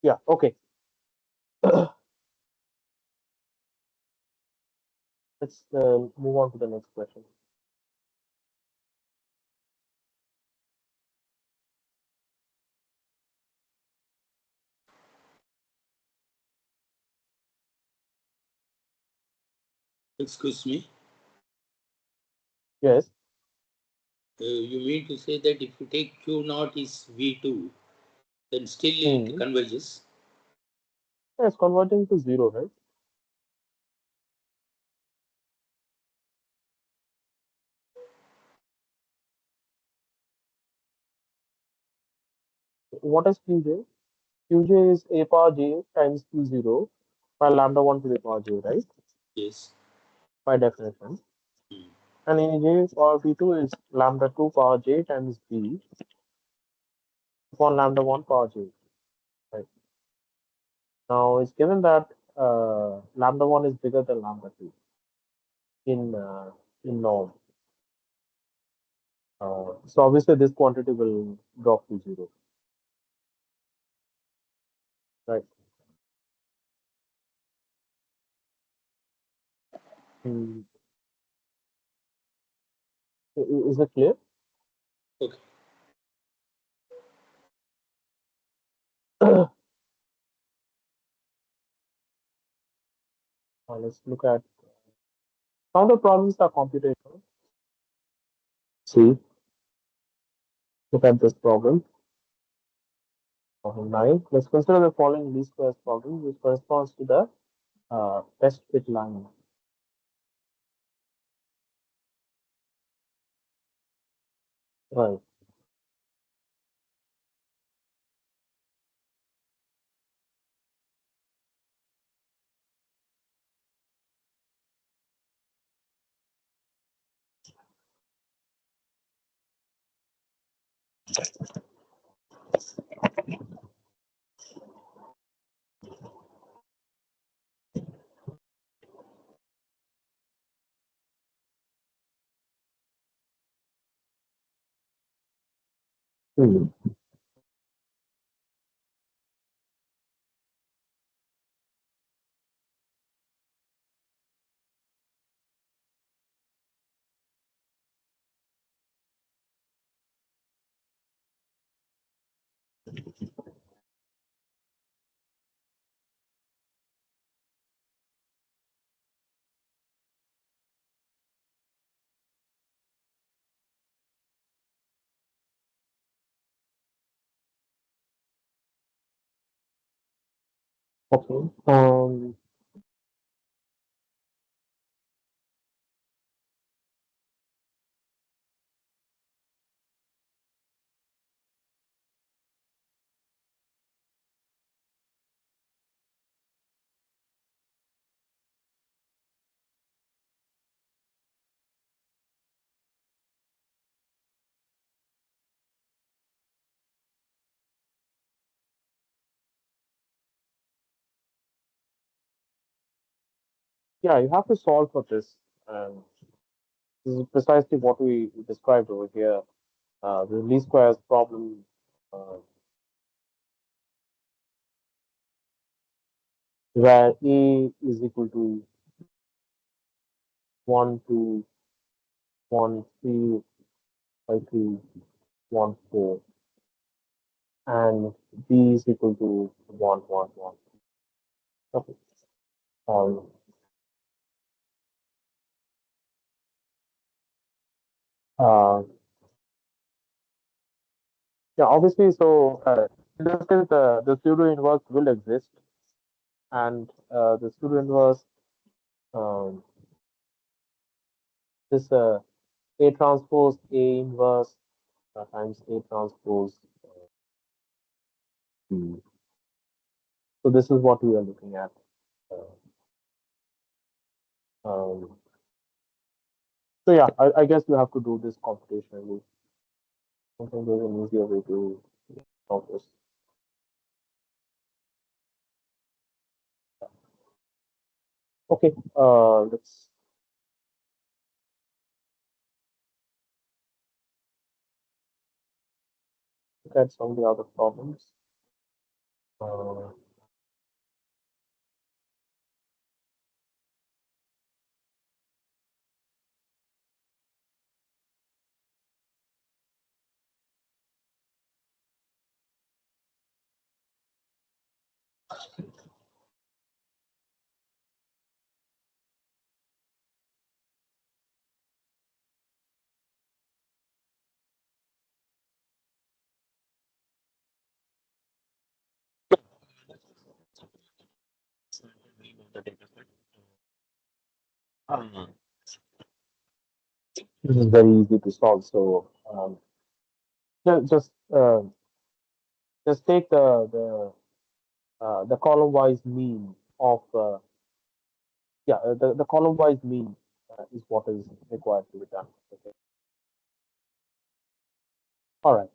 yeah, okay. Let's move on to the next question. Excuse me. Yes. You mean to say that if you take Q naught is V2, then still it Hmm. converges? Yes, converting to zero, right? What is Qj? Qj is a power j times Q0 by lambda 1 to the power j, right? Yes. By definition. Hmm. And in j power p2 is lambda 2 power j times b upon lambda 1 power j. Right. Now it's given that lambda 1 is bigger than lambda 2 in norm. So obviously this quantity will drop to zero. Right. Hmm. Is it clear? Okay. Let's look at some of the problems are computational. See, look at this problem. Problem 9. Let's consider the following least squares problem, which corresponds to the best fit line. Right. Hmm. Okay. Yeah, you have to solve for this. And this is precisely what we described over here. The least squares problem, uh, where A is equal to 1, 2, 1, 3 by 2, 1, 4, and B is equal to 1, 1, 1. Okay. Um, uh, yeah, obviously, so in this case, the pseudo inverse will exist, and the pseudo inverse, um, this A transpose A inverse times A transpose B. So this is what we are looking at. Uh, um, so yeah, I guess you have to do this computationally. I think there's an easier way to solve this. Okay, let's look at some of the other problems. Uh, this is very easy to solve. So ju- just uh, just take the column wise mean of the column wise mean is what is required to be done. Okay. All right.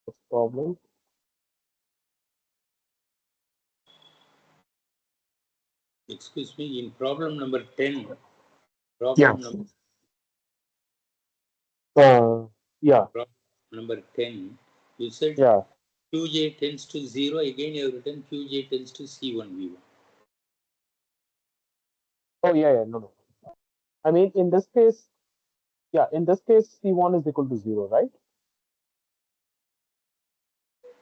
What's the problem? Excuse me, in problem number 10, Yeah. problem number, Uh, yeah. problem number 10, you said Yeah. Qj tends to 0. Again, you have written Qj tends to C1V1. Oh yeah. Yeah. No. No. I mean, in this case, yeah. In this case, C1 is equal to 0, right?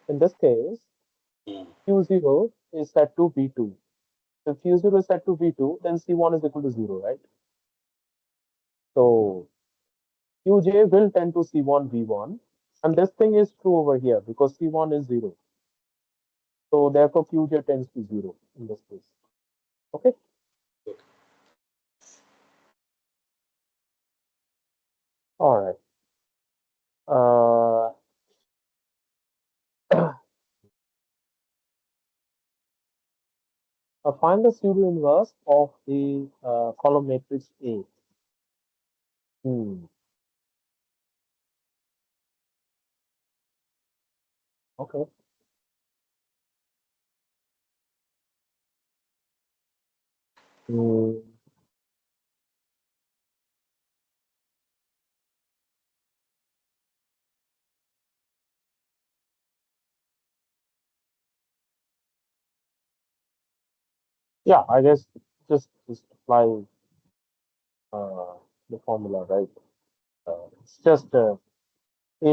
In this case, Hmm. Q0 is set to V2. If Q0 is set to V2, then C1 is equal to 0, right? So Qj will tend to C1 V1. And this thing is true over here because C1 is 0. So therefore Qj tends to 0 in this case. Okay. Okay. All right. Uh, find the pseudo inverse of the column matrix A. Hmm. Okay. Hmm. Yeah, I guess just apply uh, the formula, right? It's just A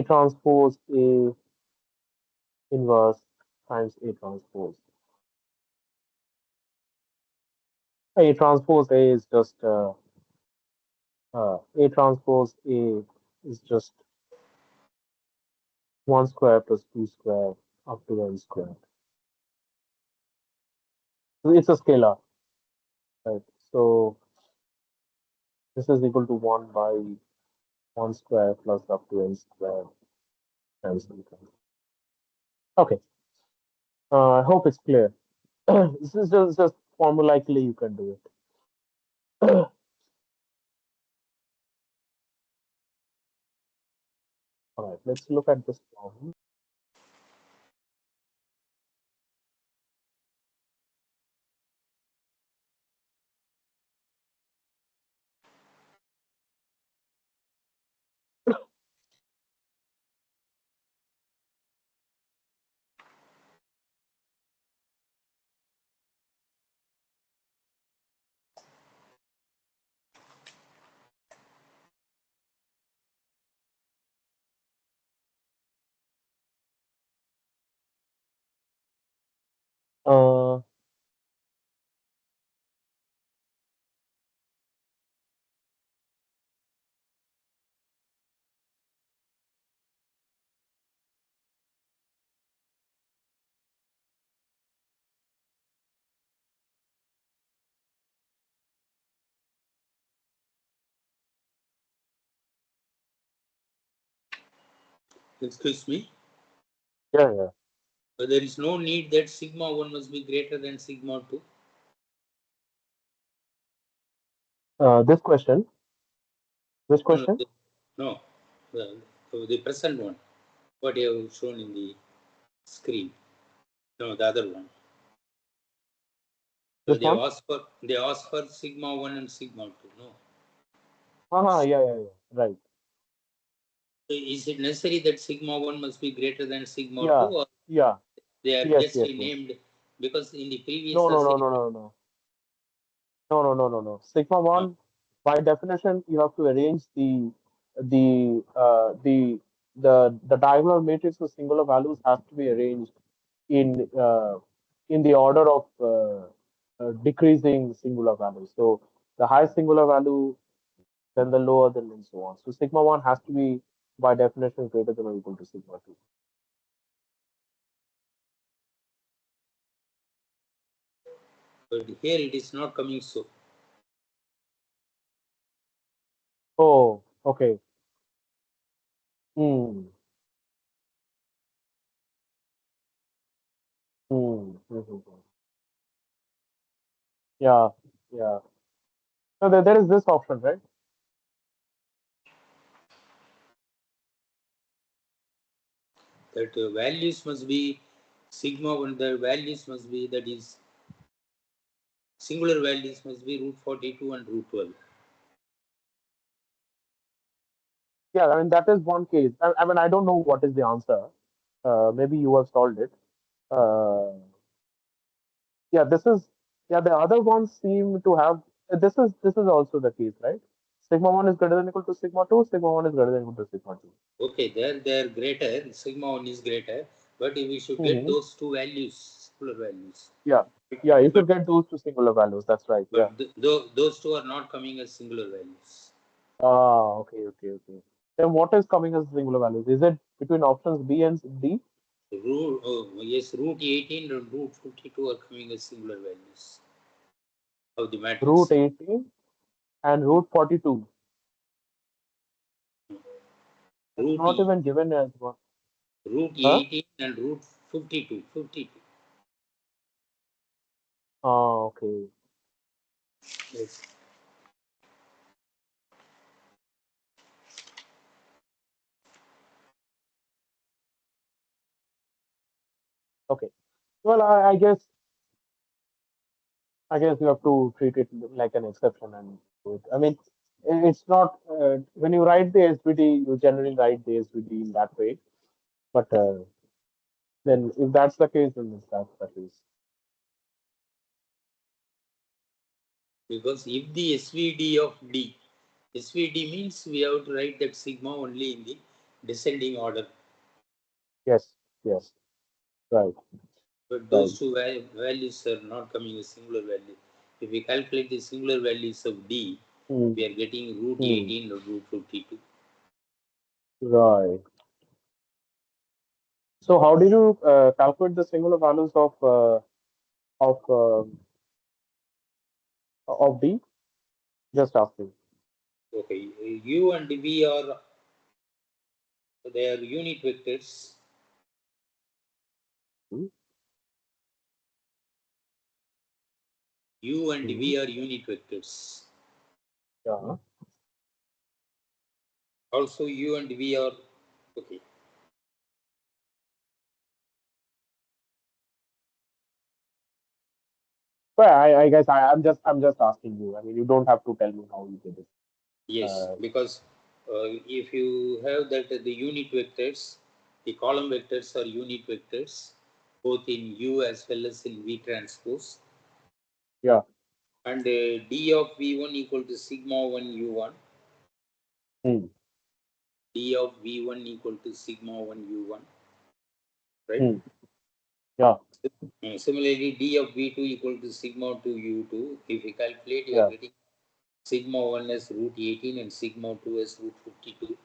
transpose A inverse times A transpose. A transpose A is just A transpose A is just 1 square plus 2 square up to n squared. So it's a scalar, right? So this is equal to 1 by 1 square plus up to n squared times something. Okay, I hope it's clear. This is just formulaically you can do it. All right, let's look at this problem. Uh, Excuse me. yeah, yeah. There is no need that sigma 1 must be greater than sigma 2. This question, this No, no, question, no. The present one, what you have shown in the screen. No, the other one. So this one. they ask for sigma 1 and sigma 2. No. Yeah, yeah, yeah. Right. So is it necessary that sigma 1 must be greater than sigma 2, Yeah, or yeah. they are Yes, just yes, yes. named because in the previous No, no, no, essay, no, no, no. No, no, no, no, no. Sigma uh, one, by definition, you have to arrange the uh, the the diagonal matrix of singular values has to be arranged in the order of decreasing singular values. So the higher singular value, then the lower, then and so on. So sigma one has to be by definition greater than or equal to sigma two. but here it is not coming so. Oh, okay. Hmm. Hmm. Mhm. Yeah. Yeah. So there is this option, right? That values must be sigma 1, the values must be, that is, singular values must be root 42 and root 12. Yeah, I mean that is one case. I mean I don't know what is the answer. Maybe you have solved it. Uh, yeah, this is yeah. The other ones seem to have this is also the case, right? Sigma one is greater than equal to sigma two. Sigma one is greater than equal to sigma two. Okay, there they are greater, sigma 1 is greater, but we should get Mm-hmm. those two values, singular values. Yeah, yeah. You But should get those two singular values. That's right. Yeah. those two are not coming as singular values. Ah, okay, okay, okay. Then what is coming as singular values? Is it between options B and D? Yes, root 18 and root 52 are coming as singular values of the Root matrix. 18 and root 42. That's Root, not even given as one. root Huh? 18 and root 52. 52. Ah, okay. Yes. Okay. Well, I guess you have to treat it like an exception and do it. I mean, it's not when you write the SVD, you generally write the SVD in that way. But then, if that's the case, then that's the case. Because if the SVD of D, SVD means we have to write that sigma only in the descending order. Yes, yes, right, But right. those two values are not coming as singular value. If we calculate the singular values of D, Hmm, we are getting root hmm, 18 or root 52. right. So how did you calculate the singular values of of D? Just asking. Okay, u and v are they are unit vectors. Hmm. U and Hmm. v are unit vectors. Yeah. Also, u and v are okay. Well, I'm just asking you. I mean, you don't have to tell me how you did it. Yes, Uh, because if you have that the unit vectors, the column vectors are unit vectors, both in U as well as in V transpose. yeah. And d of V1 equal to sigma 1 U1, Hmm. d of V1 equal to sigma 1 U1, right? Hmm. Yeah. Similarly, d of V2 equal to sigma 2 U2. If you calculate, you are Yeah. getting sigma 1 as root 18 and sigma 2 as root 52.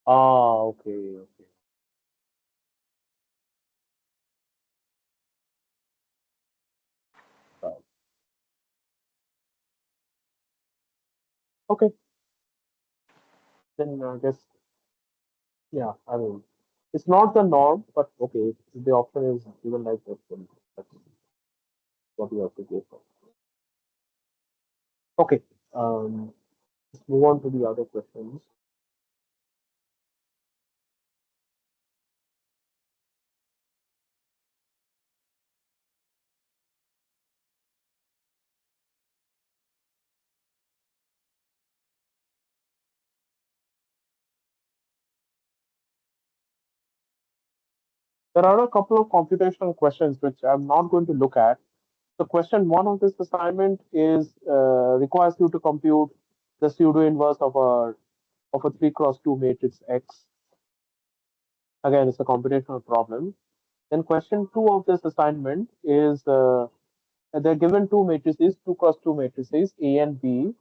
Ah. Okay. Okay. Right. Okay. Then I guess yeah. I mean, it's not the norm, but okay. If the option is given like this, then that's what you have to go for. Okay. Let's move on to the other questions. There are a couple of computational questions which I'm not going to look at. So question one of this assignment is requires you to compute the pseudo inverse of a 3 cross 2 matrix X. Again, it's a computational problem. Then question two of this assignment is they're given two matrices, 2 cross 2 matrices, A and B,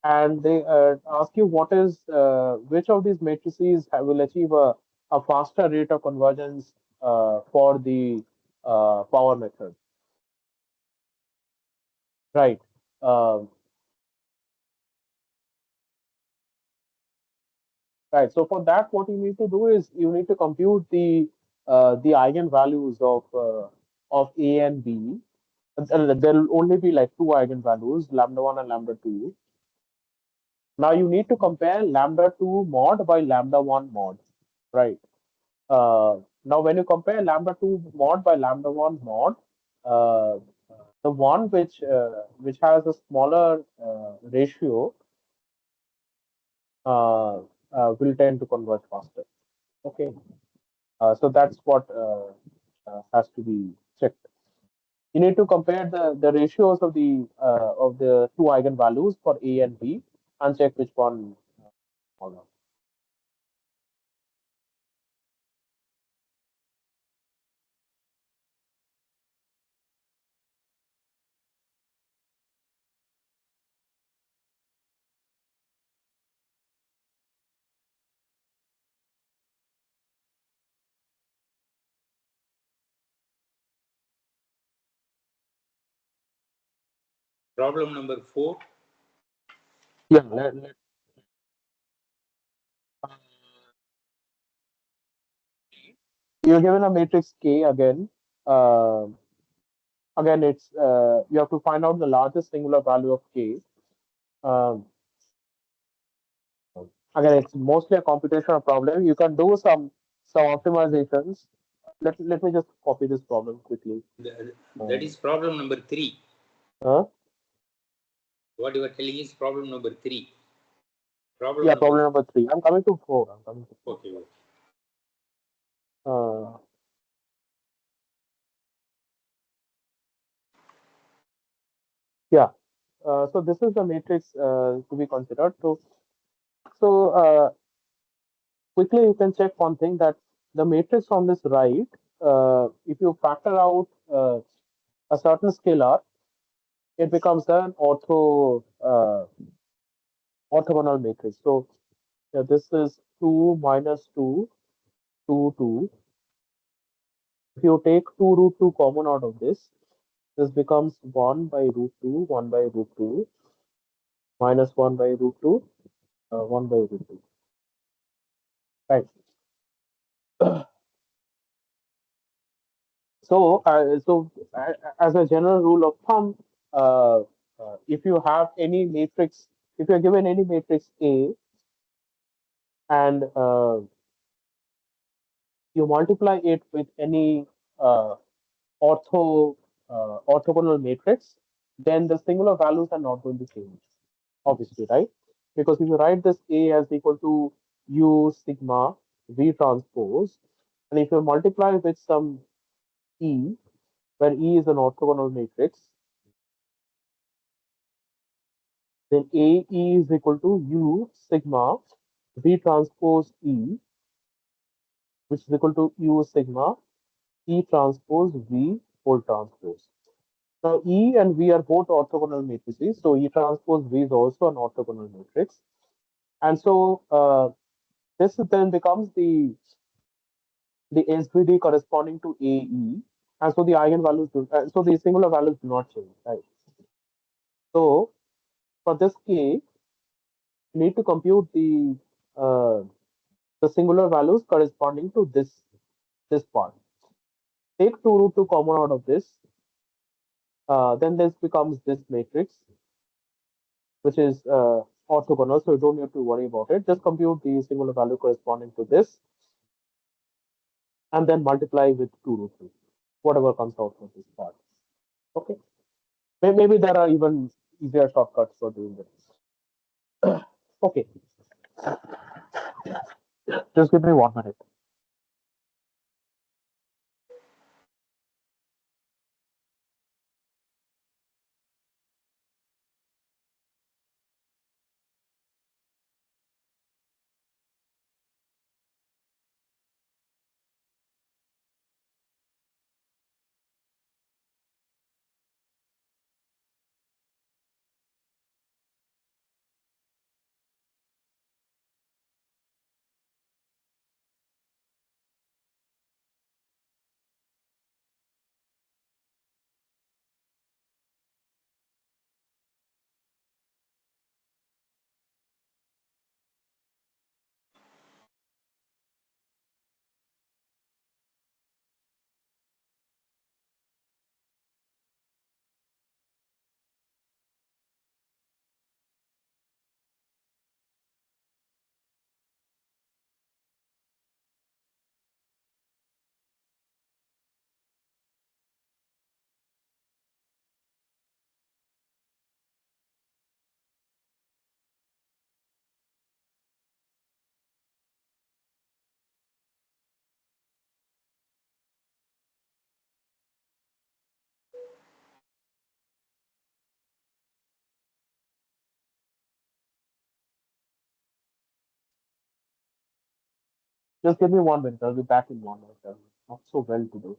and they ask you what is which of these matrices will achieve a faster rate of convergence for the power method, right? Um right. So for that, what you need to do is you need to compute the eigenvalues of A and B. There will only be like two eigenvalues, lambda one and lambda two. Now you need to compare lambda 2 mod by lambda 1 mod, right? Now when you compare lambda 2 mod by lambda 1 mod, uh, the one which has a smaller ratio uh, will tend to converge faster. Okay, so that's what has to be checked. You need to compare the ratios of the two eigenvalues for A and B and check which one. Smaller. Problem number 4. Yeah, you're given a matrix K again. Uh, Again, it's you have to find out the largest singular value of K. Um, Again, it's mostly a computational problem. You can do some optimizations. Let me just copy this problem quickly. That Uh, is problem number 3. uh, What you are telling is problem number 3. Problem yeah, number problem number three. I'm coming to four. I'm coming to four. okay. Uh, yeah. So this is the matrix to be considered. So quickly you can check one thing that the matrix on this right, if you factor out a certain scalar, it becomes an orthogonal matrix. So this is 2 minus 2 2, 2. If you take 2 root 2 common out of this becomes 1 by root 2, 1 by root 2, minus 1 by root 2, 1 by root 2. Right. As a general rule of thumb, uh, if you have any matrix, if you're given any matrix A and you multiply it with any uh, orthogonal matrix, then the singular values are not going to change, obviously, right? Because if you write this A as equal to U sigma V transpose, and if you multiply with some E, where E is an orthogonal matrix, then AE is equal to U sigma V transpose E, which is equal to U sigma E transpose V whole transpose. Now, E and V are both orthogonal matrices, so E transpose V is also an orthogonal matrix. And so this then becomes the SVD corresponding to AE, and so the eigenvalues so the singular values do not change, right? So for this case, you need to compute uh, the singular values corresponding to this part. Take 2 root 2 common out of this, then this becomes this matrix, which is orthogonal, so you don't have to worry about it. Just compute the singular value corresponding to this, and then multiply with 2 root 2, whatever comes out from this part. Okay. Maybe there are even easier shortcuts for doing this. Okay, just give me 1 minute. Just give me 1 minute. I'll be back in 1 minute. Not so well to do.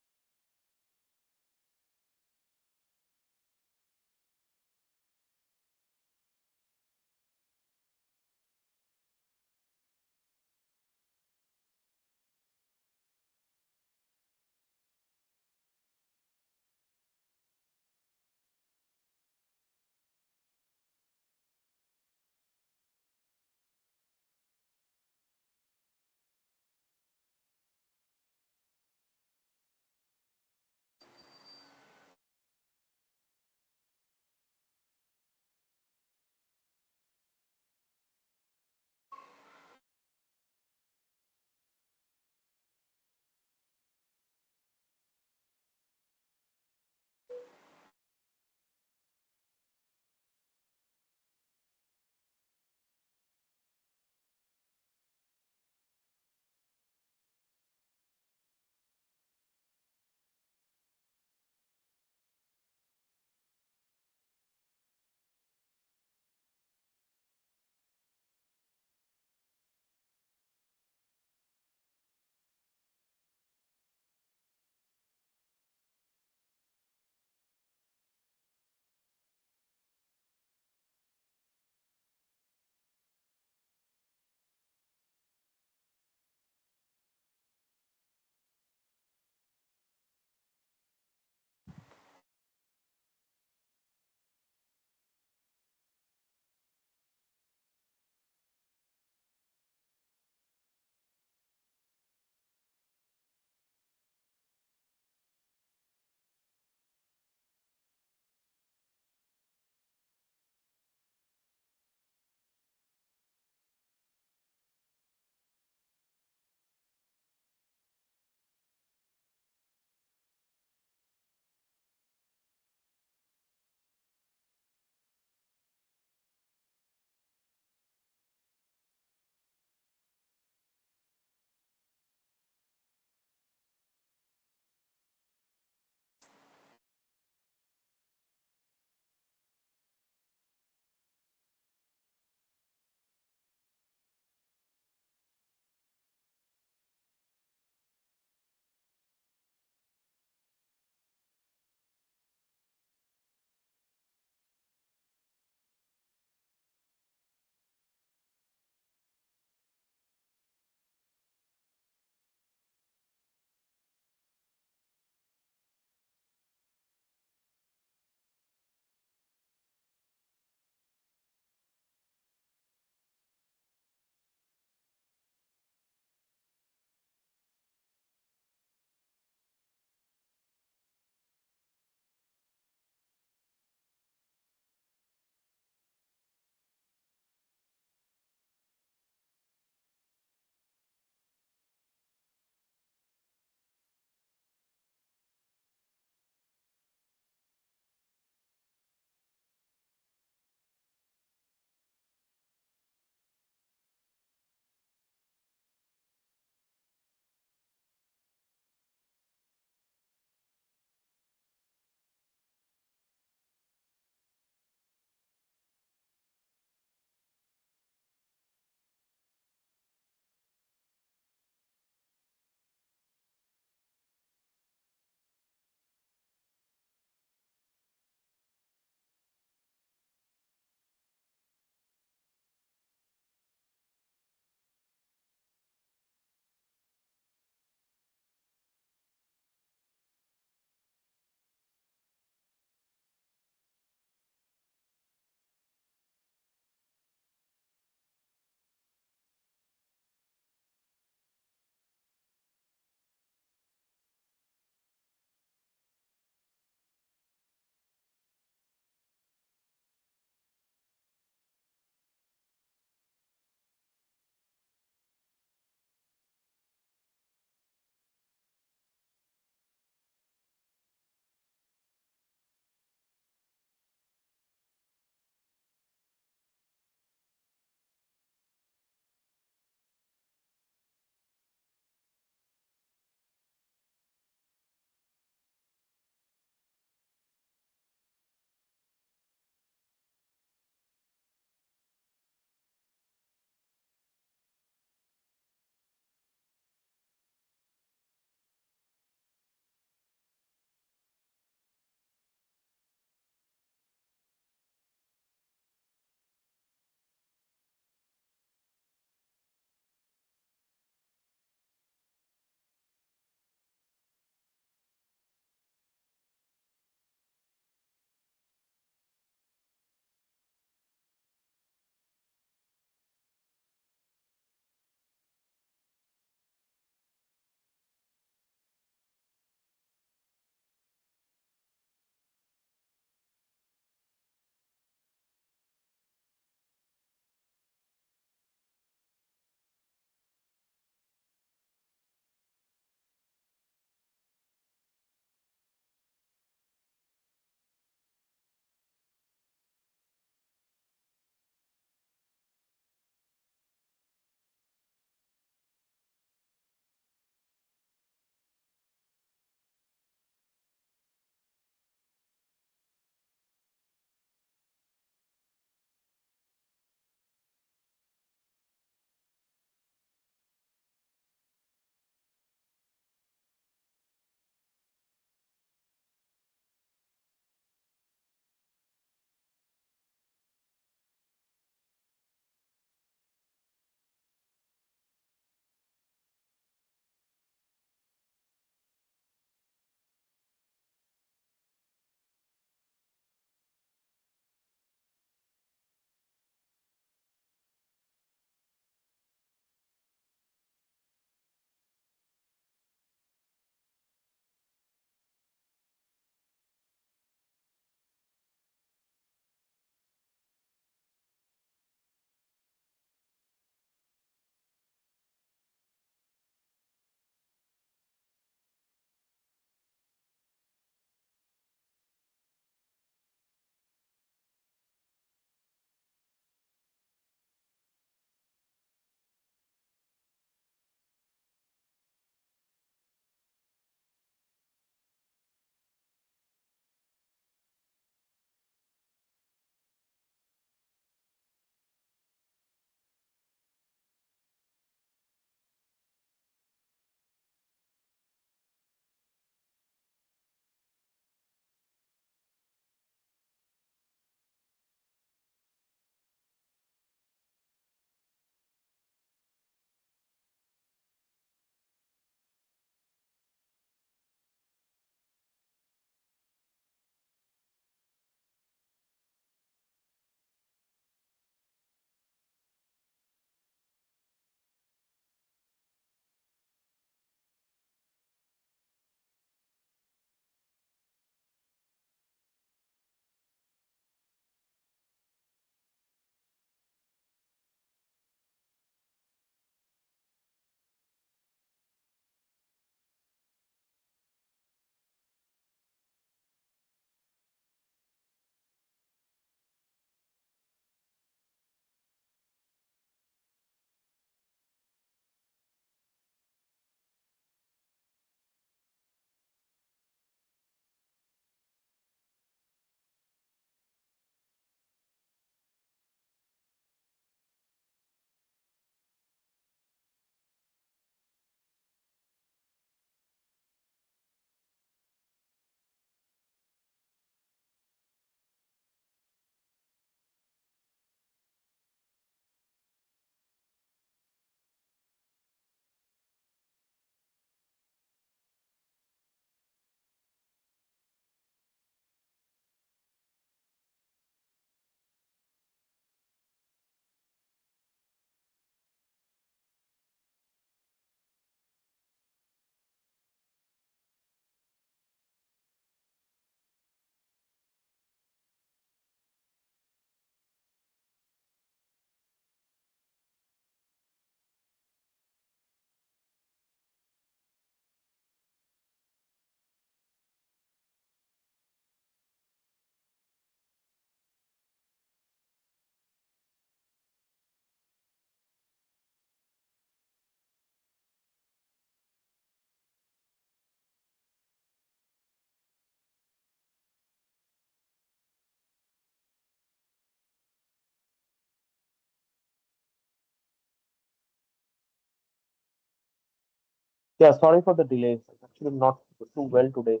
Yeah, sorry for the delay. It's actually not too well today.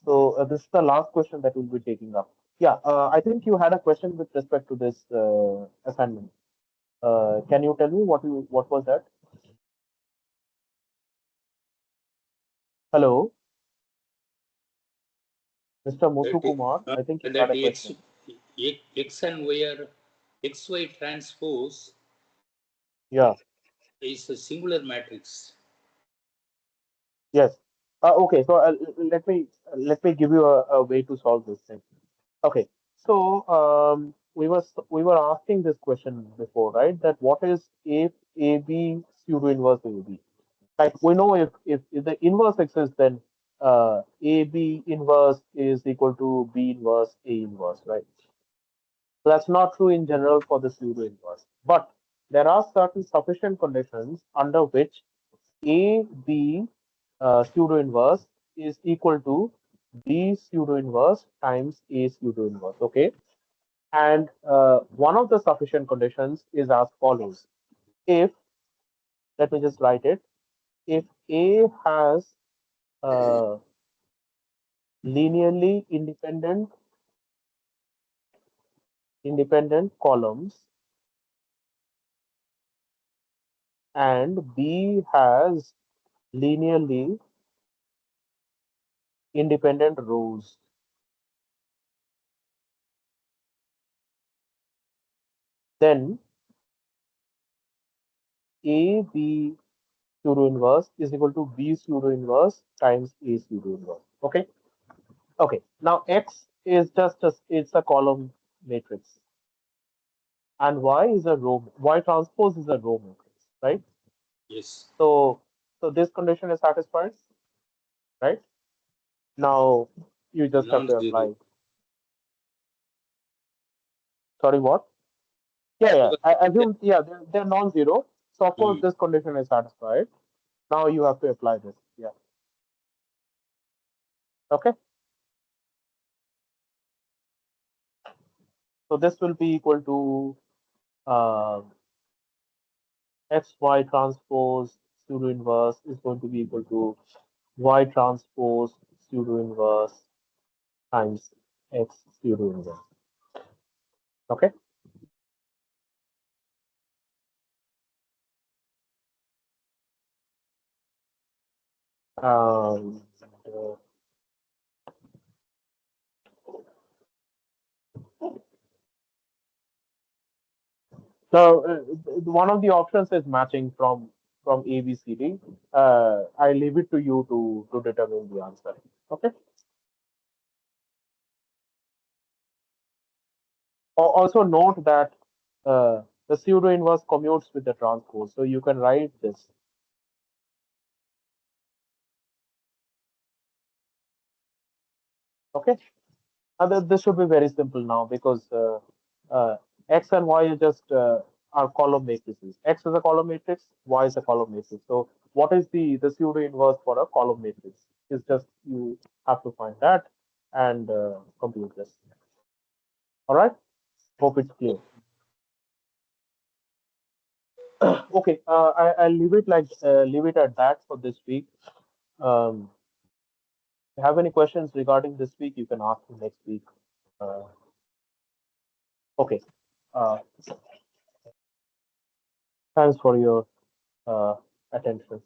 So this is the last question that we'll be taking up. Yeah, I think you had a question with respect to this assignment. Can you tell me what was that? Hello, Mr. That Muthu Kumar. I think you had that a question. x and y are xy transpose Yeah. is a singular matrix. Yes. Okay. So let me give you a way to solve this thing. Okay. So we were asking this question before, right? That what is if AB pseudo inverse AB? Like we know if the inverse exists, then AB inverse is equal to B inverse A inverse, right? So that's not true in general for the pseudo inverse, but there are certain sufficient conditions under which A B pseudo inverse is equal to B pseudo inverse times A pseudo inverse. Okay, and one of the sufficient conditions is as follows: if, let me just write it, if A has uh, linearly independent columns and B has linearly independent rows, then A B pseudo inverse is equal to B pseudo inverse times A pseudo inverse. Okay. Okay. Now X is it's a column matrix, and Y is a row. Y transpose is a row matrix, right? Yes, So this condition is satisfied, right? Now you just have to non-zero apply. Sorry, what? Yeah, yeah. because I assume, yeah, they're non-zero. So of course mm, this condition is satisfied. Now you have to apply this. Yeah. Okay. So this will be equal to uh, xy transpose pseudo inverse is going to be equal to y transpose pseudo inverse times x pseudo inverse. Okay. Um, uh, so one of the options is matching from A, B, C, D. I leave it to you to determine the answer. Okay. Also note that the pseudo inverse commutes with the transpose, so you can write this. Okay. This should be very simple now because uh, X and Y are just are column matrices. X is a column matrix, Y is a column matrix. So what is the pseudo inverse for a column matrix? It's just you have to find that and compute this. All right. Hope it's clear. Okay. I'll leave it at that for this week. If you have any questions regarding this week, you can ask me next week. Uh, okay. Uh, Thanks for your attention.